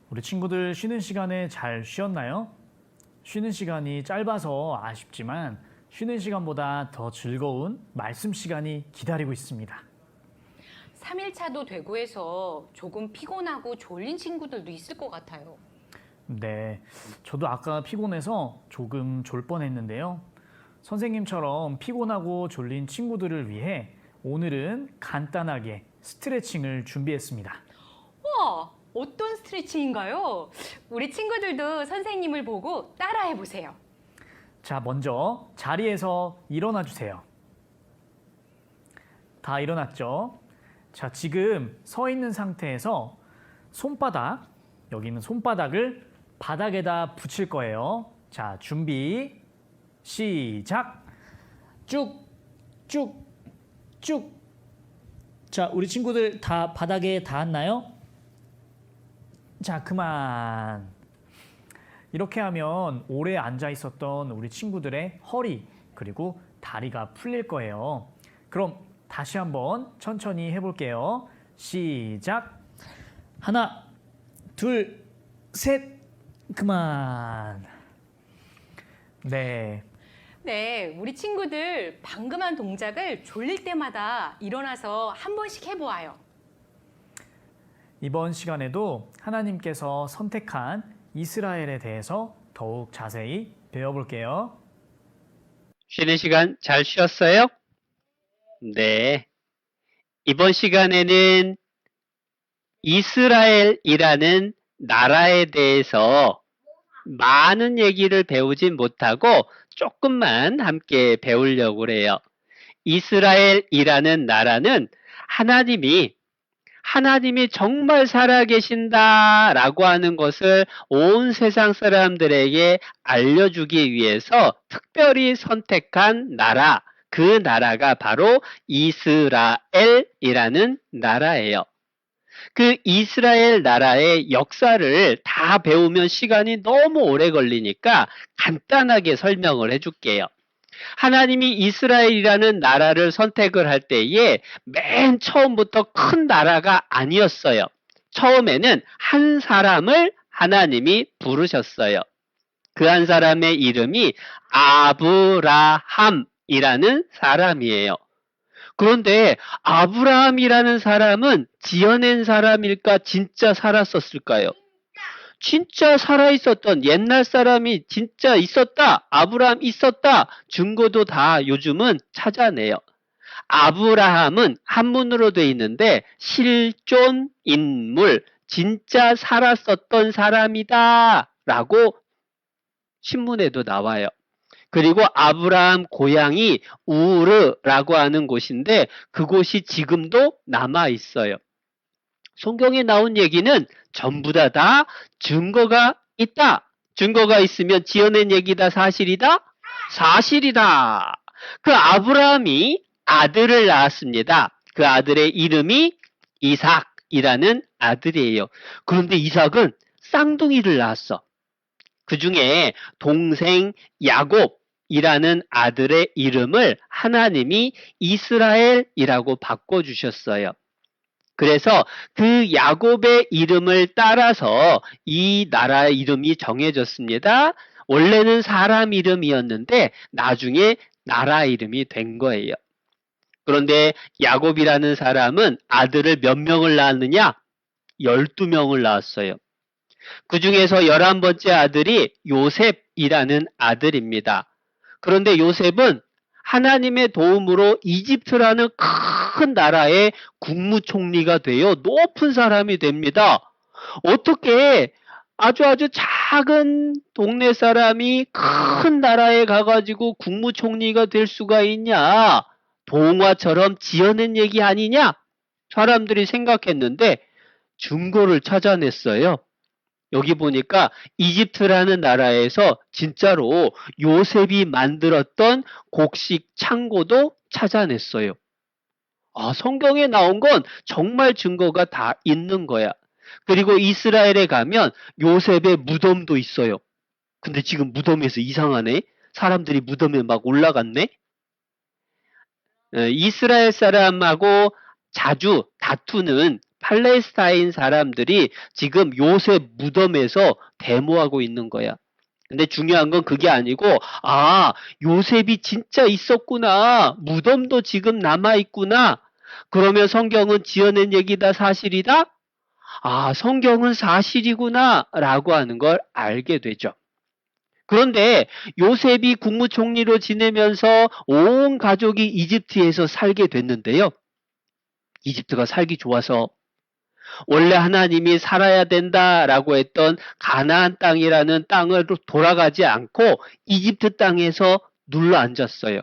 우리 친구들 쉬는 시간에 잘 쉬었나요? 쉬는 시간이 짧아서 아쉽지만 쉬는 시간보다 더 즐거운 말씀 시간이 기다리고 있습니다. 3일차도 되고 해서 조금 피곤하고 졸린 친구들도 있을 것 같아요. 네, 저도 아까 피곤해서 조금 졸 뻔했는데요. 선생님처럼 피곤하고 졸린 친구들을 위해 오늘은 간단하게 스트레칭을 준비했습니다. 와, 어떤 스트레칭인가요? 우리 친구들도 선생님을 보고 따라해 보세요. 자, 먼저 자리에서 일어나 주세요. 다 일어났죠? 자, 지금 서 있는 상태에서 손바닥, 여기 있는 손바닥을 바닥에다 붙일 거예요. 자, 준비, 시작! 쭉, 쭉, 쭉. 자, 우리 친구들 다 바닥에 닿았나요? 자, 그만. 이렇게 하면 오래 앉아 있었던 우리 친구들의 허리 그리고 다리가 풀릴 거예요. 그럼 다시 한번 천천히 해볼게요. 시작. 하나, 둘, 셋. 그만. 네. 네, 우리 친구들 방금 한 동작을 졸릴 때마다 일어나서 한 번씩 해보아요. 이번 시간에도 하나님께서 선택한 이스라엘에 대해서 더욱 자세히 배워볼게요. 쉬는 시간 잘 쉬었어요? 네. 이번 시간에는 이스라엘이라는 나라에 대해서 많은 얘기를 배우진 못하고 조금만 함께 배우려고 그래요. 이스라엘이라는 나라는 하나님이 정말 살아계신다라고 하는 것을 온 세상 사람들에게 알려주기 위해서 특별히 선택한 나라, 그 나라가 바로 이스라엘이라는 나라예요. 그 이스라엘 나라의 역사를 다 배우면 시간이 너무 오래 걸리니까 간단하게 설명을 해줄게요. 하나님이 이스라엘이라는 나라를 선택을 할 때에 맨 처음부터 큰 나라가 아니었어요. 처음에는 한 사람을 하나님이 부르셨어요. 그 한 사람의 이름이 아브라함이라는 사람이에요. 그런데 아브라함이라는 사람은 지어낸 사람일까? 진짜 살았었을까요? 진짜 살아있었던 옛날 사람이 진짜 있었다. 아브라함 있었다. 증거도 다 요즘은 찾아내요. 아브라함은 한문으로 돼 있는데 실존 인물, 진짜 살았었던 사람이다 라고 신문에도 나와요. 그리고 아브라함 고향이 우르라고 하는 곳인데 그곳이 지금도 남아 있어요. 성경에 나온 얘기는 전부 다 증거가 있다. 증거가 있으면 지어낸 얘기다, 사실이다? 사실이다. 그 아브라함이 아들을 낳았습니다. 그 아들의 이름이 이삭이라는 아들이에요. 그런데 이삭은 쌍둥이를 낳았어. 그 중에 동생 야곱이라는 아들의 이름을 하나님이 이스라엘이라고 바꿔주셨어요. 그래서 그 야곱의 이름을 따라서 이 나라의 이름이 정해졌습니다. 원래는 사람 이름이었는데 나중에 나라 이름이 된 거예요. 그런데 야곱이라는 사람은 아들을 몇 명을 낳았느냐? 12명을 낳았어요. 그 중에서 11번째 아들이 요셉이라는 아들입니다. 그런데 요셉은 하나님의 도움으로 이집트라는 큰 나라의 국무총리가 되어 높은 사람이 됩니다. 어떻게 아주 작은 동네 사람이 큰 나라에 가가지고 국무총리가 될 수가 있냐? 동화처럼 지어낸 얘기 아니냐? 사람들이 생각했는데 증거를 찾아냈어요. 여기 보니까 이집트라는 나라에서 진짜로 요셉이 만들었던 곡식 창고도 찾아냈어요. 아, 성경에 나온 건 정말 증거가 다 있는 거야. 그리고 이스라엘에 가면 요셉의 무덤도 있어요. 근데 지금 무덤에서 이상하네? 사람들이 무덤에 막 올라갔네? 이스라엘 사람하고 자주 다투는 팔레스타인 사람들이 지금 요셉 무덤에서 데모하고 있는 거야. 근데 중요한 건 그게 아니고, 아, 요셉이 진짜 있었구나. 무덤도 지금 남아있구나. 그러면 성경은 지어낸 얘기다, 사실이다? 아, 성경은 사실이구나. 라고 하는 걸 알게 되죠. 그런데 요셉이 국무총리로 지내면서 온 가족이 이집트에서 살게 됐는데요. 이집트가 살기 좋아서 원래 하나님이 살아야 된다라고 했던 가나안 땅이라는 땅을 돌아가지 않고 이집트 땅에서 눌러 앉았어요.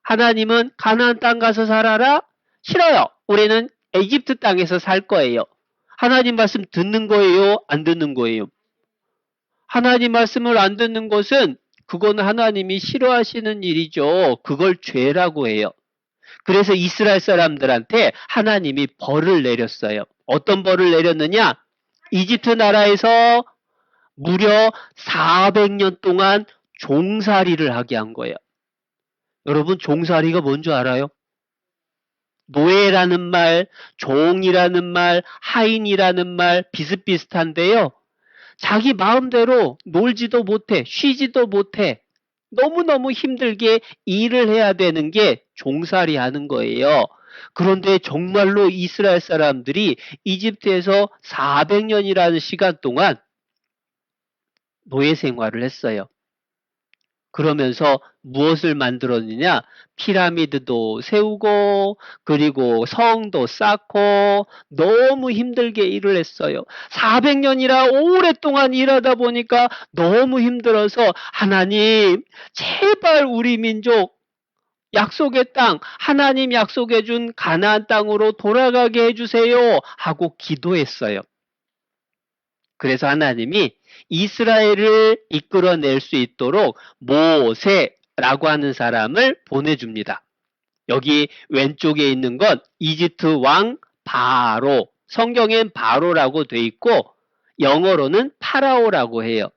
하나님은 가나안 땅 가서 살아라? 싫어요. 우리는 이집트 땅에서 살 거예요. 하나님 말씀 듣는 거예요? 안 듣는 거예요? 하나님 말씀을 안 듣는 것은 그건 하나님이 싫어하시는 일이죠. 그걸 죄라고 해요. 그래서 이스라엘 사람들한테 하나님이 벌을 내렸어요. 어떤 벌을 내렸느냐? 이집트 나라에서 무려 400년 동안 종살이를 하게 한 거예요. 여러분, 종살이가 뭔지 알아요? 노예라는 말, 종이라는 말, 하인이라는 말 비슷비슷한데요. 자기 마음대로 놀지도 못해, 쉬지도 못해. 너무너무 힘들게 일을 해야 되는 게 종살이 하는 거예요. 그런데 정말로 이스라엘 사람들이 이집트에서 400년이라는 시간 동안 노예 생활을 했어요. 그러면서 무엇을 만들었느냐? 피라미드도 세우고 그리고 성도 쌓고 너무 힘들게 일을 했어요. 400년이라 오랫동안 일하다 보니까 너무 힘들어서 하나님 제발 우리 민족 약속의 땅, 하나님 약속해 준 가나안 땅으로 돌아가게 해주세요 하고 기도했어요. 그래서 하나님이 이스라엘을 이끌어낼 수 있도록 모세라고 하는 사람을 보내줍니다. 여기 왼쪽에 있는 건 이집트 왕 바로, 성경엔 바로라고 돼 있고 영어로는 파라오라고 해요.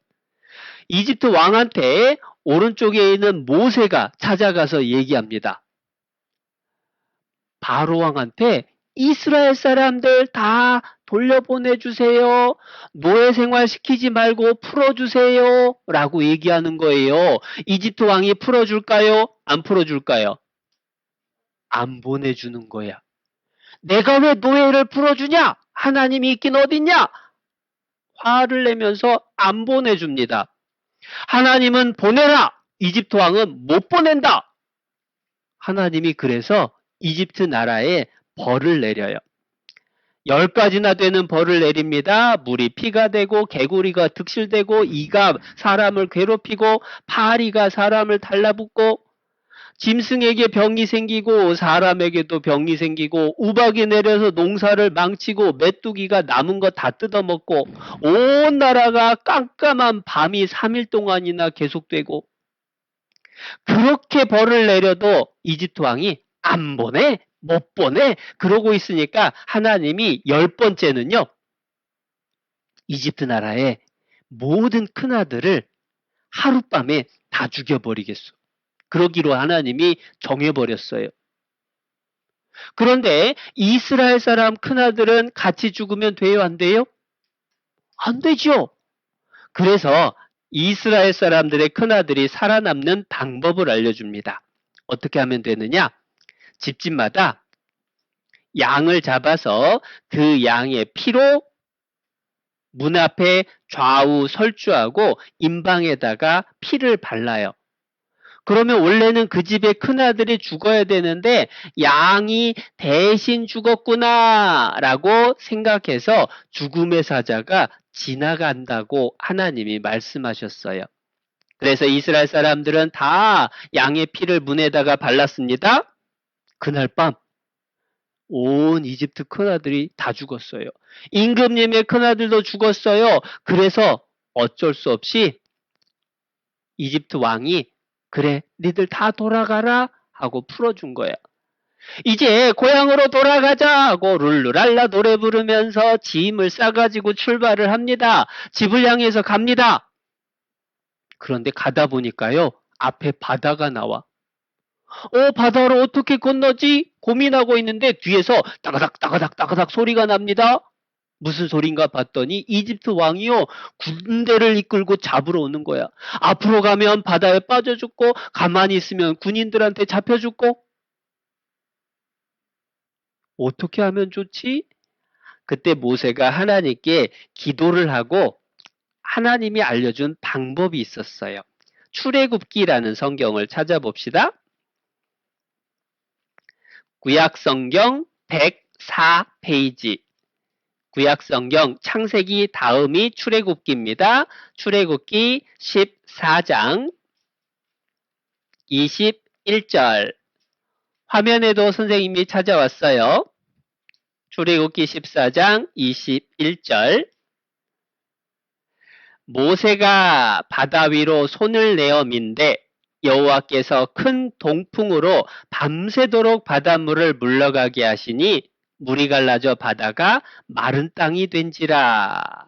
이집트 왕한테 오른쪽에 있는 모세가 찾아가서 얘기합니다. 바로 왕한테 이스라엘 사람들 다 돌려보내주세요. 노예 생활 시키지 말고 풀어주세요. 라고 얘기하는 거예요. 이집트 왕이 풀어줄까요? 안 풀어줄까요? 안 보내주는 거야. 내가 왜 노예를 풀어주냐? 하나님이 있긴 어딨냐? 화를 내면서 안 보내줍니다. 하나님은 보내라! 이집트 왕은 못 보낸다! 하나님이 그래서 이집트 나라에 벌을 내려요. 10가지나 되는 벌을 내립니다. 물이 피가 되고 개구리가 득실되고 이가 사람을 괴롭히고 파리가 사람을 달라붙고 짐승에게 병이 생기고 사람에게도 병이 생기고 우박이 내려서 농사를 망치고 메뚜기가 남은 거 다 뜯어먹고 온 나라가 깜깜한 밤이 3일 동안이나 계속되고 그렇게 벌을 내려도 이집트 왕이 안 보내? 못 보내? 그러고 있으니까 하나님이 10번째는요. 이집트 나라의 모든 큰아들을 하룻밤에 다 죽여버리겠소. 그러기로 하나님이 정해버렸어요. 그런데 이스라엘 사람 큰아들은 같이 죽으면 돼요? 안 돼요? 안 되죠. 그래서 이스라엘 사람들의 큰아들이 살아남는 방법을 알려줍니다. 어떻게 하면 되느냐? 집집마다 양을 잡아서 그 양의 피로 문 앞에 좌우 설주하고 임방에다가 피를 발라요. 그러면 원래는 그 집의 큰아들이 죽어야 되는데 양이 대신 죽었구나 라고 생각해서 죽음의 사자가 지나간다고 하나님이 말씀하셨어요. 그래서 이스라엘 사람들은 다 양의 피를 문에다가 발랐습니다. 그날 밤 온 이집트 큰아들이 다 죽었어요. 임금님의 큰아들도 죽었어요. 그래서 어쩔 수 없이 이집트 왕이 그래 니들 다 돌아가라 하고 풀어준 거야. 이제 고향으로 돌아가자 하고 룰루랄라 노래 부르면서 짐을 싸가지고 출발을 합니다. 집을 향해서 갑니다. 그런데 가다 보니까요 앞에 바다가 나와. 바다를 어떻게 건너지? 고민하고 있는데 뒤에서 따가닥 따가닥 따가닥 소리가 납니다. 무슨 소린가 봤더니 이집트 왕이요 군대를 이끌고 잡으러 오는 거야. 앞으로 가면 바다에 빠져 죽고 가만히 있으면 군인들한테 잡혀 죽고. 어떻게 하면 좋지? 그때 모세가 하나님께 기도를 하고 하나님이 알려준 방법이 있었어요. 출애굽기라는 성경을 찾아봅시다. 구약성경 104페이지. 구약성경 창세기 다음이 출애굽기입니다. 출애굽기 14장 21절. 화면에도 선생님이 찾아왔어요. 출애굽기 14장 21절. 모세가 바다 위로 손을 내어 민대 여호와께서 큰 동풍으로 밤새도록 바닷물을 물러가게 하시니 물이 갈라져 바다가 마른 땅이 된지라.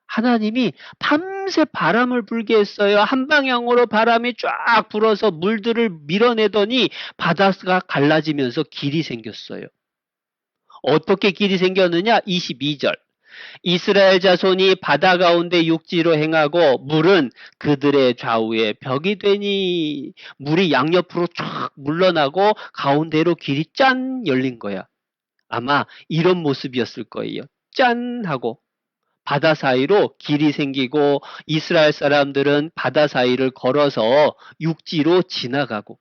하나님이 밤새 바람을 불게 했어요. 한 방향으로 바람이 쫙 불어서 물들을 밀어내더니 바다가 갈라지면서 길이 생겼어요. 어떻게 길이 생겼느냐? 22절. 이스라엘 자손이 바다 가운데 육지로 행하고 물은 그들의 좌우에 벽이 되니 물이 양옆으로 쫙 물러나고 가운데로 길이 짠 열린 거야. 아마 이런 모습이었을 거예요. 짠 하고 바다 사이로 길이 생기고 이스라엘 사람들은 바다 사이를 걸어서 육지로 지나가고.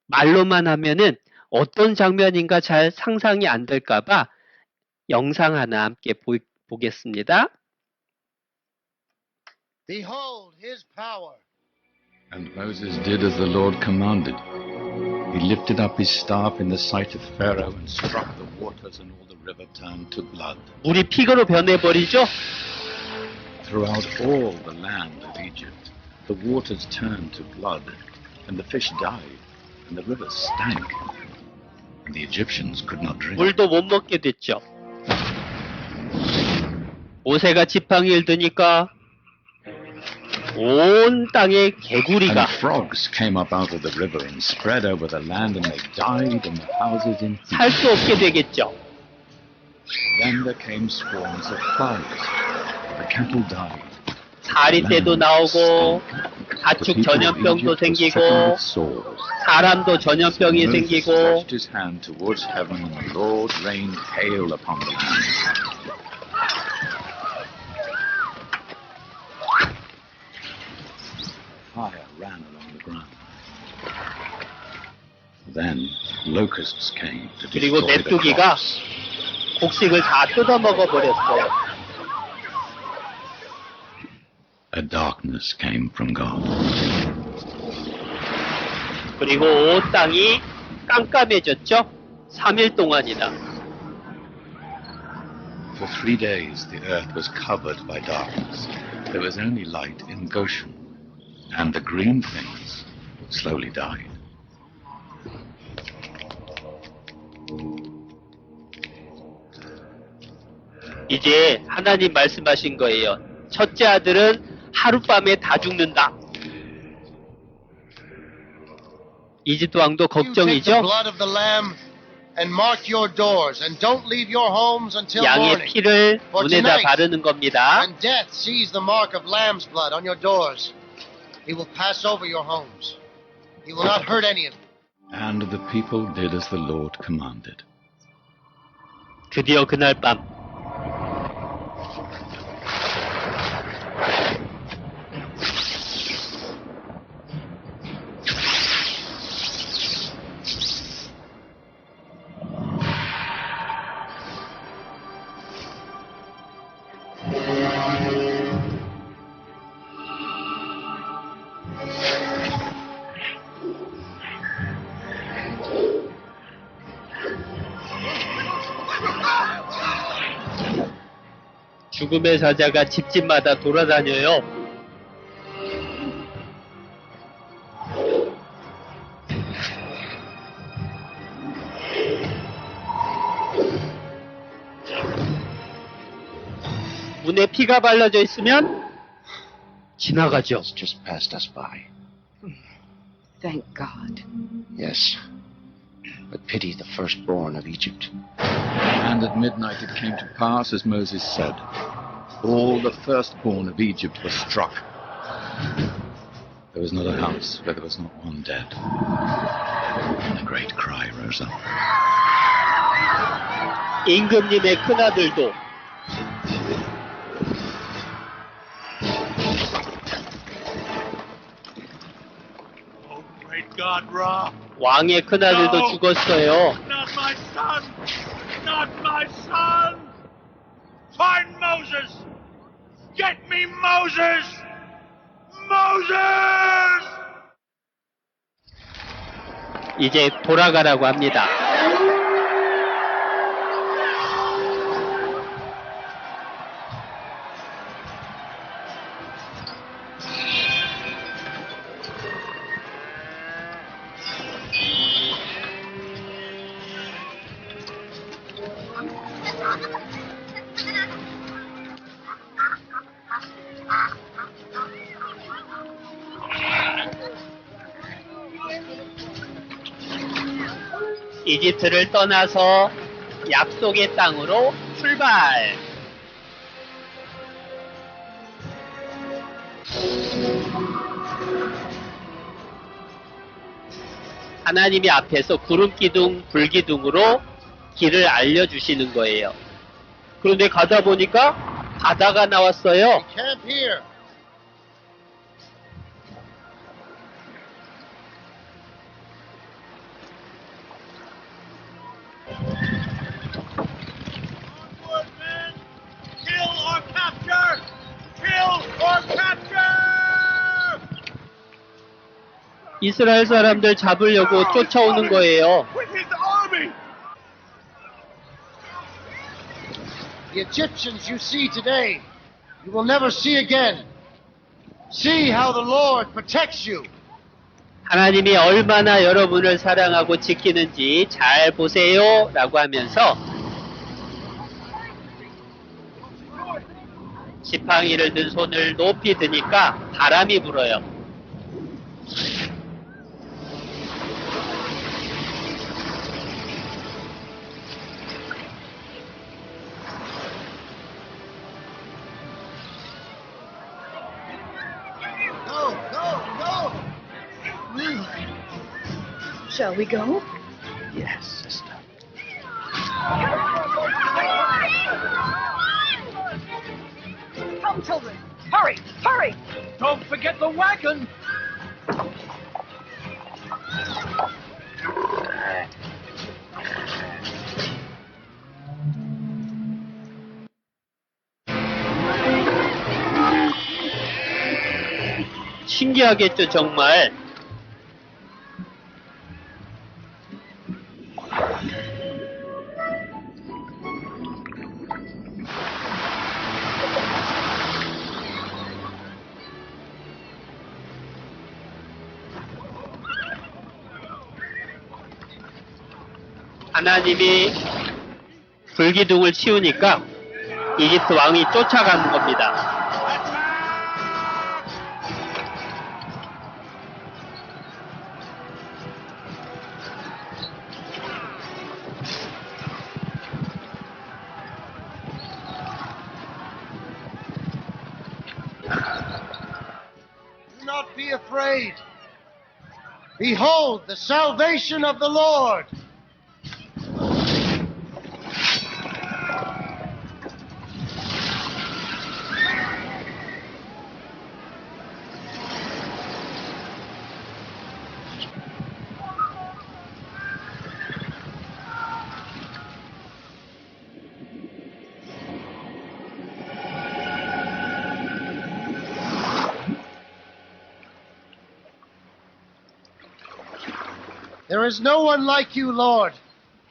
말로만 하면은 어떤 장면인가 잘 상상이 안 될까 봐 영상 하나 함께 보겠습니다. Behold his power. And Moses did as the Lord commanded. He lifted up his staff in the sight of Pharaoh and struck the waters, and all the river turned to blood. 물이 피그로 변해버리죠? Throughout all the land of Egypt, the waters turned to blood, and the fish died, and the river stank, and the Egyptians could not drink. 물도 못 먹게 됐죠. 모세가 지팡이를 드니까 온 땅에 개구리가 And frogs came up out of the river and spread over the land, and they died in the houses in 살 heaps. 수 없게 되겠죠. Then there came swarms of flies. The cattle died. 사리떼도 나오고 가축 전염병도 생기고 사람도 전염병이 Moses 생기고 stretched his hand towards heaven, and the Lord rained hail upon the land. Fire ran along the ground. Then locusts came to 그리고 destroy the 메뚜기가 crops. 곡식을 다 뜯어먹어 버렸어요. A darkness came from God. 그리고 온 땅이 깜깜해졌죠. 3일 동안이나. For 3 days the earth was covered by darkness. There was only light in Goshen, and the green things slowly died. 이제 하나님 말씀하신 거예요. 첫째 아들은 하룻밤에 다 죽는다. 이집트 왕도 You take the 걱정이죠. blood of the lamb and mark your doors, and don't leave your homes until 양의 morning. 피를 문에다 바르는 겁니다. When death sees the mark of lamb's blood on your doors, he will pass over your homes. He will not hurt any of you. And the people did as the Lord commanded. 드디어 그날 밤 죽음의 사자가 집집마다 돌아다녀요. 문에 피가 발라져 있으면 지나가죠. It's just passed us by. Thank God. Yes. But pity the firstborn of Egypt. And at midnight it came to pass as Moses said. All the firstborn of Egypt were struck. There was not a house where there was not one dead. And a great cry rose up. 임금님의 큰아들도 Oh, great God, Ra! 왕의 큰아들도 죽었어요. Not my son! Not my son! Find Moses! Get me Moses! Moses! 이제 돌아가라고 합니다. 이집트를 떠나서 약속의 땅으로 출발! 하나님이 앞에서 구름기둥, 불기둥으로 길을 알려주시는 거예요. 그런데 가다 보니까 바다가 나왔어요. Camp here. Onward, men! Kill or capture! Kill or capture! 이스라엘 사람들 잡으려고 쫓아오는 거예요. With his army! The Egyptians you see today, you will never see again. See how the Lord protects you. 하나님이 얼마나 여러분을 사랑하고 지키는지 잘 보세요 라고 하면서 지팡이를 든 손을 높이 드니까 바람이 불어요. Go, go, go! Shall we go? Yes, sister. Come, children. Hurry, hurry! Don't forget the wagon! 신기하겠죠, 정말. 하나님이 불기둥을 치우니까 이집트 왕이 쫓아가는 겁니다. Do not be afraid. Behold the salvation of the Lord. There is no one like you, Lord.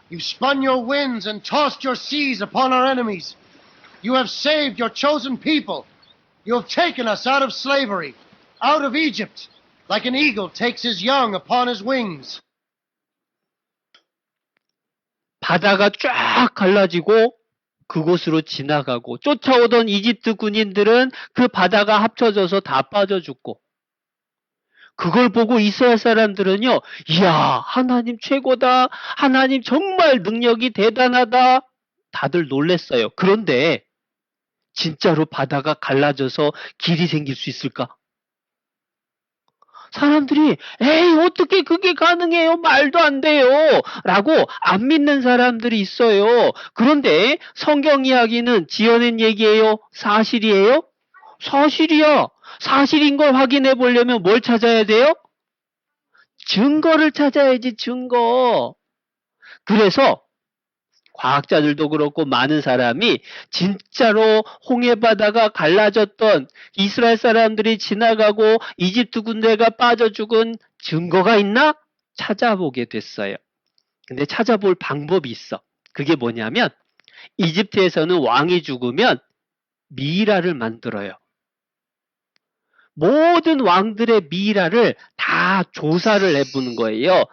You spun your winds and tossed your seas upon our enemies. You have saved your chosen people. You have taken us out of slavery, out of Egypt, like an eagle takes his young upon his wings. 바다가 쫙 갈라지고 그곳으로 지나가고 쫓아오던 이집트 군인들은 그 바다가 합쳐져서 다 빠져 죽고 그걸 보고 이스라엘 사람들은요, 이야, 하나님 최고다. 하나님 정말 능력이 대단하다. 다들 놀랬어요. 그런데 진짜로 바다가 갈라져서 길이 생길 수 있을까? 사람들이 에이 어떻게 그게 가능해요? 말도 안 돼요. 라고 안 믿는 사람들이 있어요. 그런데 성경 이야기는 지어낸 얘기예요? 사실이에요? 사실이야. 사실인 걸 확인해 보려면 뭘 찾아야 돼요? 증거를 찾아야지, 증거. 그래서 과학자들도 그렇고 많은 사람이 진짜로 홍해바다가 갈라졌던, 이스라엘 사람들이 지나가고 이집트 군대가 빠져 죽은 증거가 있나? 찾아보게 됐어요. 근데 찾아볼 방법이 있어. 그게 뭐냐면 이집트에서는 왕이 죽으면 미이라를 만들어요. 모든 왕들의 미이라를 다 조사를 해보는 거예요.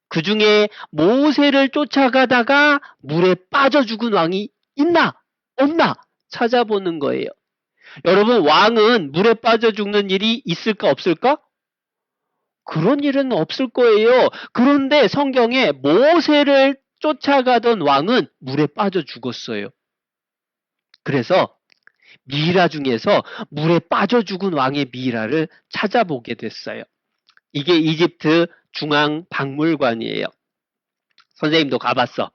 그 중에 모세를 쫓아가다가 물에 빠져 죽은 왕이 있나 없나 찾아보는 거예요. 여러분, 왕은 물에 빠져 죽는 일이 있을까 없을까? 그런 일은 없을 거예요. 그런데 성경에 모세를 쫓아가던 왕은 물에 빠져 죽었어요. 그래서 미이라 중에서 물에 빠져 죽은 왕의 미이라를 찾아보게 됐어요. 이게 이집트 중앙박물관이에요. 선생님도 가봤어.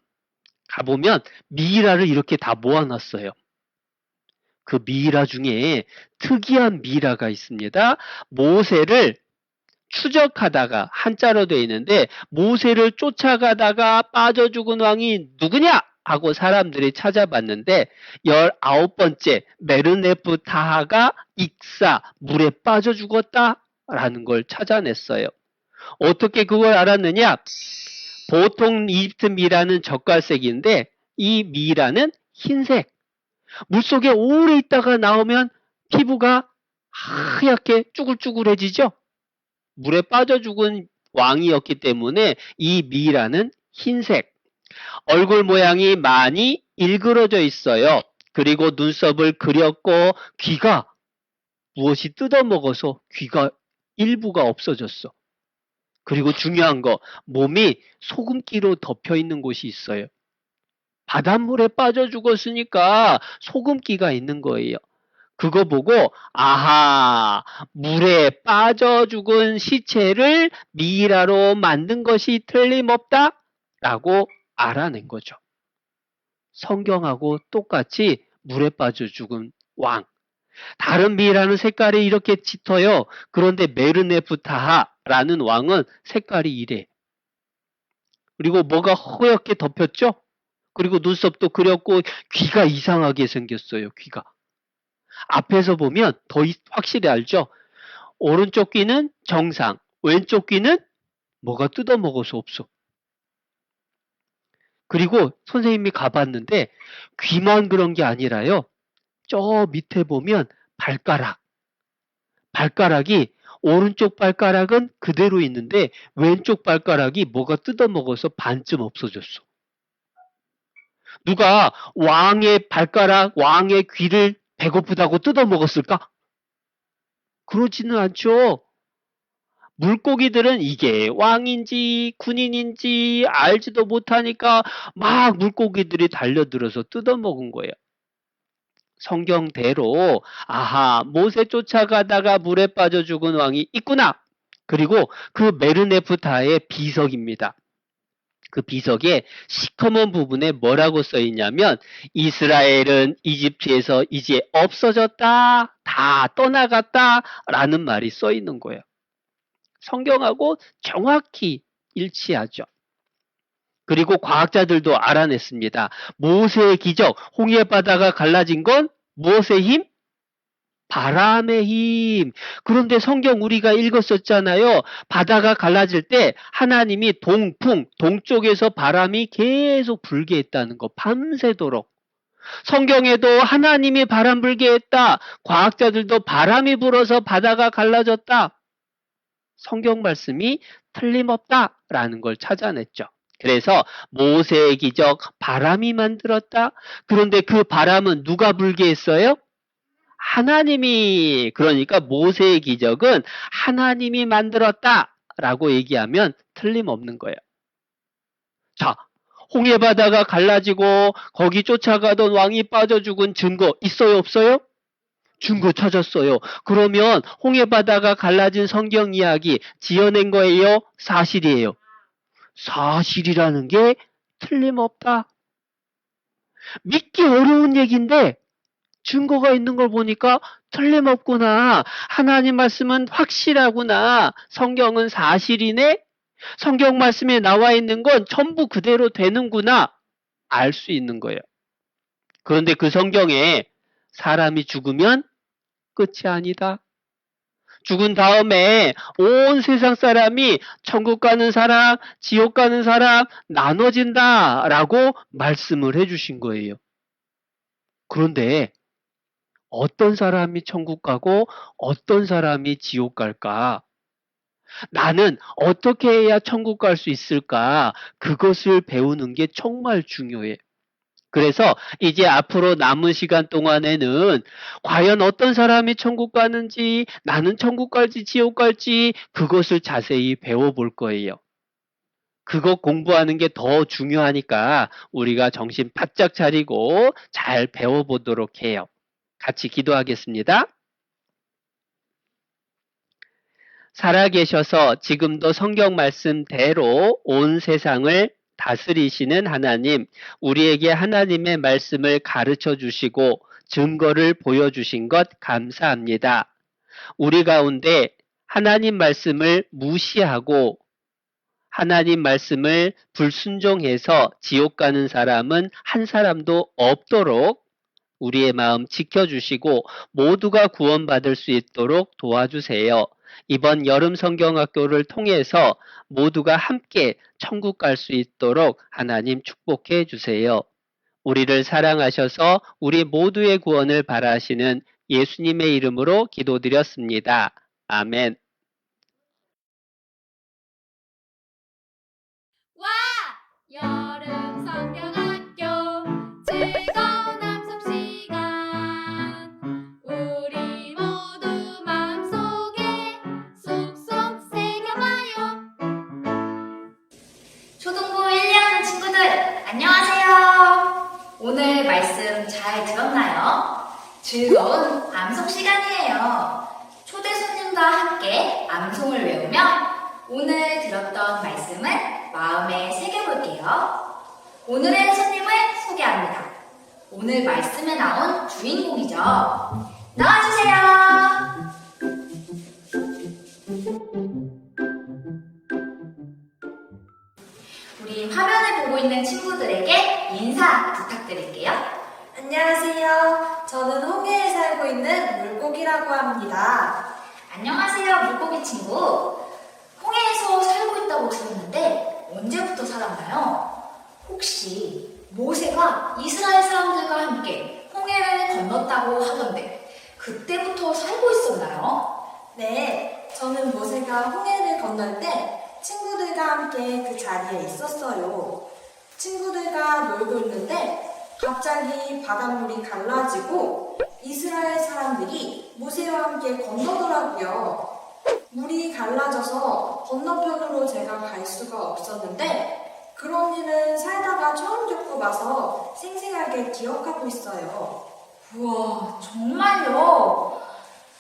가보면 미이라를 이렇게 다 모아놨어요. 그 미이라 중에 특이한 미이라가 있습니다. 모세를 추적하다가, 한자로 되어 있는데 모세를 쫓아가다가 빠져 죽은 왕이 누구냐 하고 사람들이 찾아봤는데 19번째 메르네프 타하가 익사, 물에 빠져 죽었다라는 걸 찾아냈어요. 어떻게 그걸 알았느냐? 보통 이집트 미이라는 젓갈색인데 이 미이라는 흰색. 물속에 오래 있다가 나오면 피부가 하얗게 쭈글쭈글해지죠? 물에 빠져 죽은 왕이었기 때문에 이 미이라는 흰색. 얼굴 모양이 많이 일그러져 있어요. 그리고 눈썹을 그렸고 귀가 무엇이 뜯어먹어서 귀가 일부가 없어졌어. 그리고 중요한 거, 몸이 소금기로 덮여 있는 곳이 있어요. 바닷물에 빠져 죽었으니까 소금기가 있는 거예요. 그거 보고 아하, 물에 빠져 죽은 시체를 미이라로 만든 것이 틀림없다 라고 알아낸 거죠. 성경하고 똑같이 물에 빠져 죽은 왕. 다른 미이라는 색깔이 이렇게 짙어요. 그런데 메르네프타하라는 왕은 색깔이 이래. 그리고 뭐가 허옇게 덮였죠? 그리고 눈썹도 그렸고 귀가 이상하게 생겼어요. 귀가. 앞에서 보면 더 확실히 알죠? 오른쪽 귀는 정상, 왼쪽 귀는 뭐가 뜯어먹어서 없어. 그리고 선생님이 가봤는데 귀만 그런 게 아니라요. 저 밑에 보면 발가락이 오른쪽 발가락은 그대로 있는데 왼쪽 발가락이 뭐가 뜯어먹어서 반쯤 없어졌어. 누가 왕의 발가락, 왕의 귀를 배고프다고 뜯어먹었을까? 그러지는 않죠. 물고기들은 이게 왕인지 군인인지 알지도 못하니까 막 물고기들이 달려들어서 뜯어먹은 거예요. 성경대로 아하, 모세 쫓아가다가 물에 빠져 죽은 왕이 있구나. 그리고 그 메르네프타의 비석입니다. 그 비석에 시커먼 부분에 뭐라고 써 있냐면 이스라엘은 이집트에서 이제 없어졌다, 다 떠나갔다 라는 말이 써 있는 거예요. 성경하고 정확히 일치하죠. 그리고 과학자들도 알아냈습니다. 모세의 기적, 홍해 바다가 갈라진 건 무엇의 힘? 바람의 힘. 그런데 성경 우리가 읽었었잖아요. 바다가 갈라질 때 하나님이 동쪽에서 바람이 계속 불게 했다는 거, 밤새도록. 성경에도 하나님이 바람 불게 했다. 과학자들도 바람이 불어서 바다가 갈라졌다. 성경 말씀이 틀림없다라는 걸 찾아냈죠. 그래서 모세의 기적, 바람이 만들었다. 그런데 그 바람은 누가 불게 했어요? 하나님이, 그러니까 모세의 기적은 하나님이 만들었다라고 얘기하면 틀림없는 거예요. 자, 홍해 바다가 갈라지고 거기 쫓아가던 왕이 빠져 죽은 증거 있어요, 없어요? 증거 찾았어요. 그러면 홍해 바다가 갈라진 성경 이야기 지어낸 거예요? 사실이에요? 사실이라는 게 틀림없다. 믿기 어려운 얘기인데 증거가 있는 걸 보니까 틀림없구나. 하나님 말씀은 확실하구나. 성경은 사실이네. 성경 말씀에 나와 있는 건 전부 그대로 되는구나. 알 수 있는 거예요. 그런데 그 성경에 사람이 죽으면 끝이 아니다. 죽은 다음에 온 세상 사람이 천국 가는 사람, 지옥 가는 사람 나눠진다라고 말씀을 해주신 거예요. 그런데 어떤 사람이 천국 가고 어떤 사람이 지옥 갈까? 나는 어떻게 해야 천국 갈 수 있을까? 그것을 배우는 게 정말 중요해. 그래서 이제 앞으로 남은 시간 동안에는 과연 어떤 사람이 천국 가는지, 나는 천국 갈지 지옥 갈지 그것을 자세히 배워볼 거예요. 그거 공부하는 게 더 중요하니까 우리가 정신 바짝 차리고 잘 배워보도록 해요. 같이 기도하겠습니다. 살아계셔서 지금도 성경 말씀대로 온 세상을 다스리시는 하나님, 우리에게 하나님의 말씀을 가르쳐 주시고 증거를 보여주신 것 감사합니다. 우리 가운데 하나님 말씀을 무시하고 하나님 말씀을 불순종해서 지옥 가는 사람은 한 사람도 없도록 우리의 마음 지켜주시고 모두가 구원받을 수 있도록 도와주세요. 이번 여름 성경학교를 통해서 모두가 함께 천국 갈 수 있도록 하나님 축복해 주세요. 우리를 사랑하셔서 우리 모두의 구원을 바라시는 예수님의 이름으로 기도드렸습니다. 아멘. 와! 여름 성경학교 즐거운 함성 시간 우리 모두 마음속에 쏙쏙 새겨봐요. 초등부 1년 친구들 안녕하세요. 오늘 말씀 잘 들었나요? 즐거운 암송 시간이에요. 초대 손님과 함께 암송을 외우며 오늘 들었던 말씀을 마음에 새겨볼게요. 오늘의 손님을 소개합니다. 오늘 말씀에 나온 주인공이죠. 나와주세요. 우리 화면을 보고 있는 친구들에게 인사 부탁드릴게요. 안녕하세요. 저는 홍해에 살고 있는 물고기라고 합니다. 안녕하세요, 물고기 친구. 홍해에서 살고 있다고 들었는데 언제부터 살았나요? 혹시 모세가 이스라엘 사람들과 함께 홍해를 건넜다고 하던데 그때부터 살고 있었나요? 네, 저는 모세가 홍해를 건널 때 친구들과 함께 그 자리에 있었어요. 친구들과 놀고 있는데 갑자기 바닷물이 갈라지고 이스라엘 사람들이 모세와 함께 건너더라고요. 물이 갈라져서 건너편으로 제가 갈 수가 없었는데 그런 일은 살다가 처음 겪고 봐서 생생하게 기억하고 있어요. 우와, 정말요?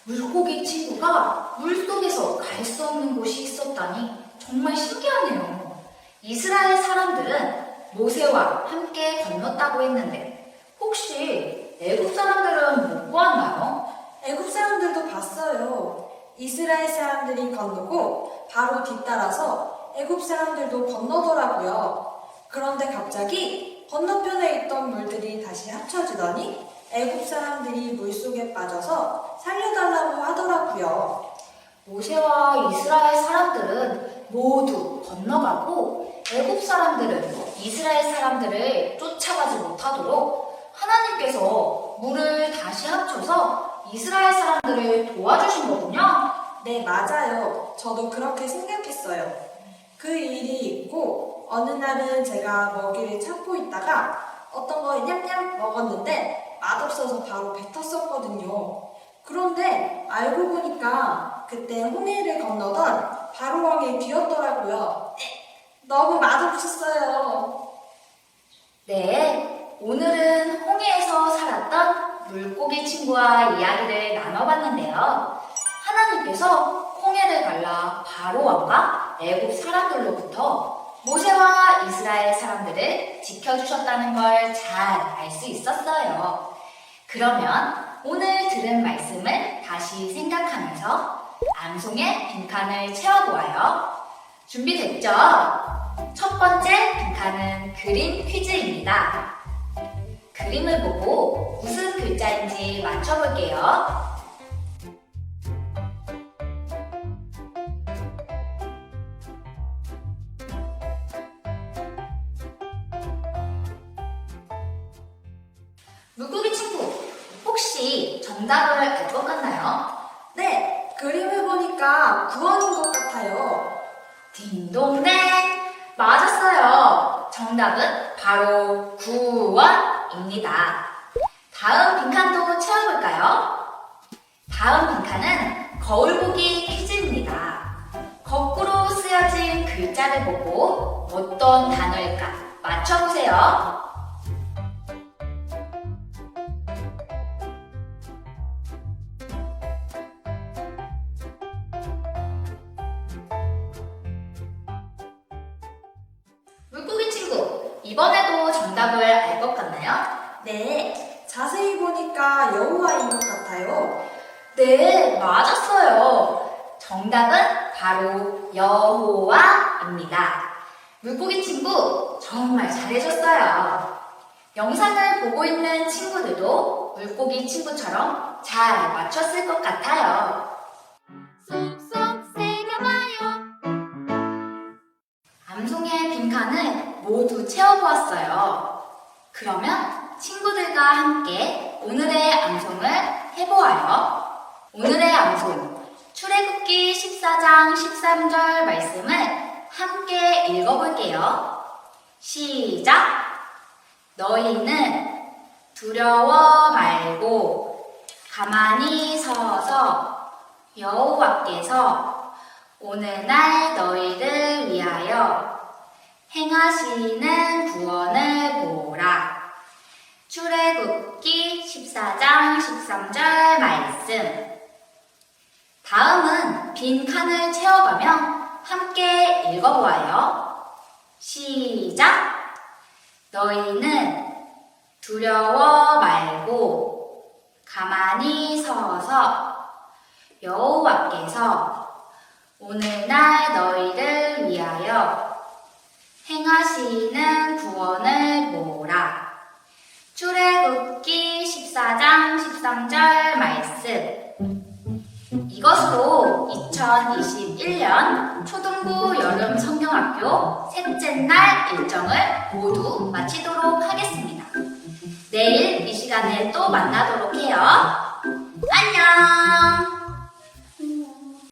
물고기 친구가 물속에서 갈 수 없는 곳이 있었다니 정말 신기하네요. 이스라엘 사람들은 모세와 함께 건넜다고 했는데 혹시 애굽 사람들은 못 보았나요? 애굽 사람들도 봤어요. 이스라엘 사람들이 건너고 바로 뒤따라서 애굽 사람들도 건너더라고요. 그런데 갑자기 건너편에 있던 물들이 다시 합쳐지더니 애굽 사람들이 물속에 빠져서 살려달라고 하더라고요. 모세와 이스라엘 사람들은 모두 건너가고 애굽 사람들은 이스라엘 사람들을 쫓아가지 못하도록 하나님께서 물을 다시 합쳐서 이스라엘 사람들을 도와주신 거군요. 네, 맞아요. 저도 그렇게 생각했어요. 그 일이 있고 어느 날은 제가 먹이를 찾고 있다가 어떤 걸 냠냠 먹었는데 맛없어서 바로 뱉었었거든요. 그런데 알고 보니까 그때 홍해를 건너던 바로왕의 뒤였더라고요. 너무 맛없었어요. 네, 오늘은 홍해에서 살았던 물고기 친구와 이야기를 나눠봤는데요. 하나님께서 홍해를 갈라 바로왕과 애국 사람들로부터 모세와 이스라엘 사람들을 지켜주셨다는 걸 잘 알 수 있었어요. 그러면 오늘 들은 말씀을 다시 생각하면서 암송의 빈칸을 채워보아요. 준비됐죠? 첫 번째 빈칸은 그림 퀴즈입니다. 그림을 보고 무슨 글자인지 맞춰볼게요. 물고기 친구, 혹시 정답을 알 것 같나요? 네, 그림을 보니까 구원인 것 같아요. 딩동댕! 맞았어요. 정답은 바로 구원입니다. 다음 빈칸도 채워볼까요? 다음 빈칸은 거울보기 퀴즈입니다. 거꾸로 쓰여진 글자를 보고 어떤 단어일까 맞춰보세요. 물고기 친구, 이번에도 정답을 알 것 같나요? 네, 자세히 보니까 여호와인 것 같아요. 네, 맞았어요. 정답은 바로 여호와입니다. 물고기 친구, 정말 잘해줬어요. 영상을 보고 있는 친구들도 물고기 친구처럼 잘 맞췄을 것 같아요. 쏙쏙 새겨봐요. 암송의 빈칸을 모두 채워보았어요. 그러면 친구들과 함께 오늘의 암송을 해보아요. 오늘의 암송, 출애굽기 14장 13절 말씀을 함께 읽어볼게요. 시작! 너희는 두려워 말고 가만히 서서 여호와께서 오늘날 너희를 위하여 행하시는 구원을 보라. 출애굽기 14장 13절 말씀. 다음은 빈 칸을 채워가며 함께 읽어보아요. 시작! 너희는 두려워 말고 가만히 서서 여호와께서 오늘날 너희를 위하여 행하시는 구원을 보라. 출애굽기 14장 13절 말씀. 이것으로 2021년 초등부 여름 성경학교 셋째 날 일정을 모두 마치도록 하겠습니다. 내일 이 시간에 또 만나도록 해요. 안녕!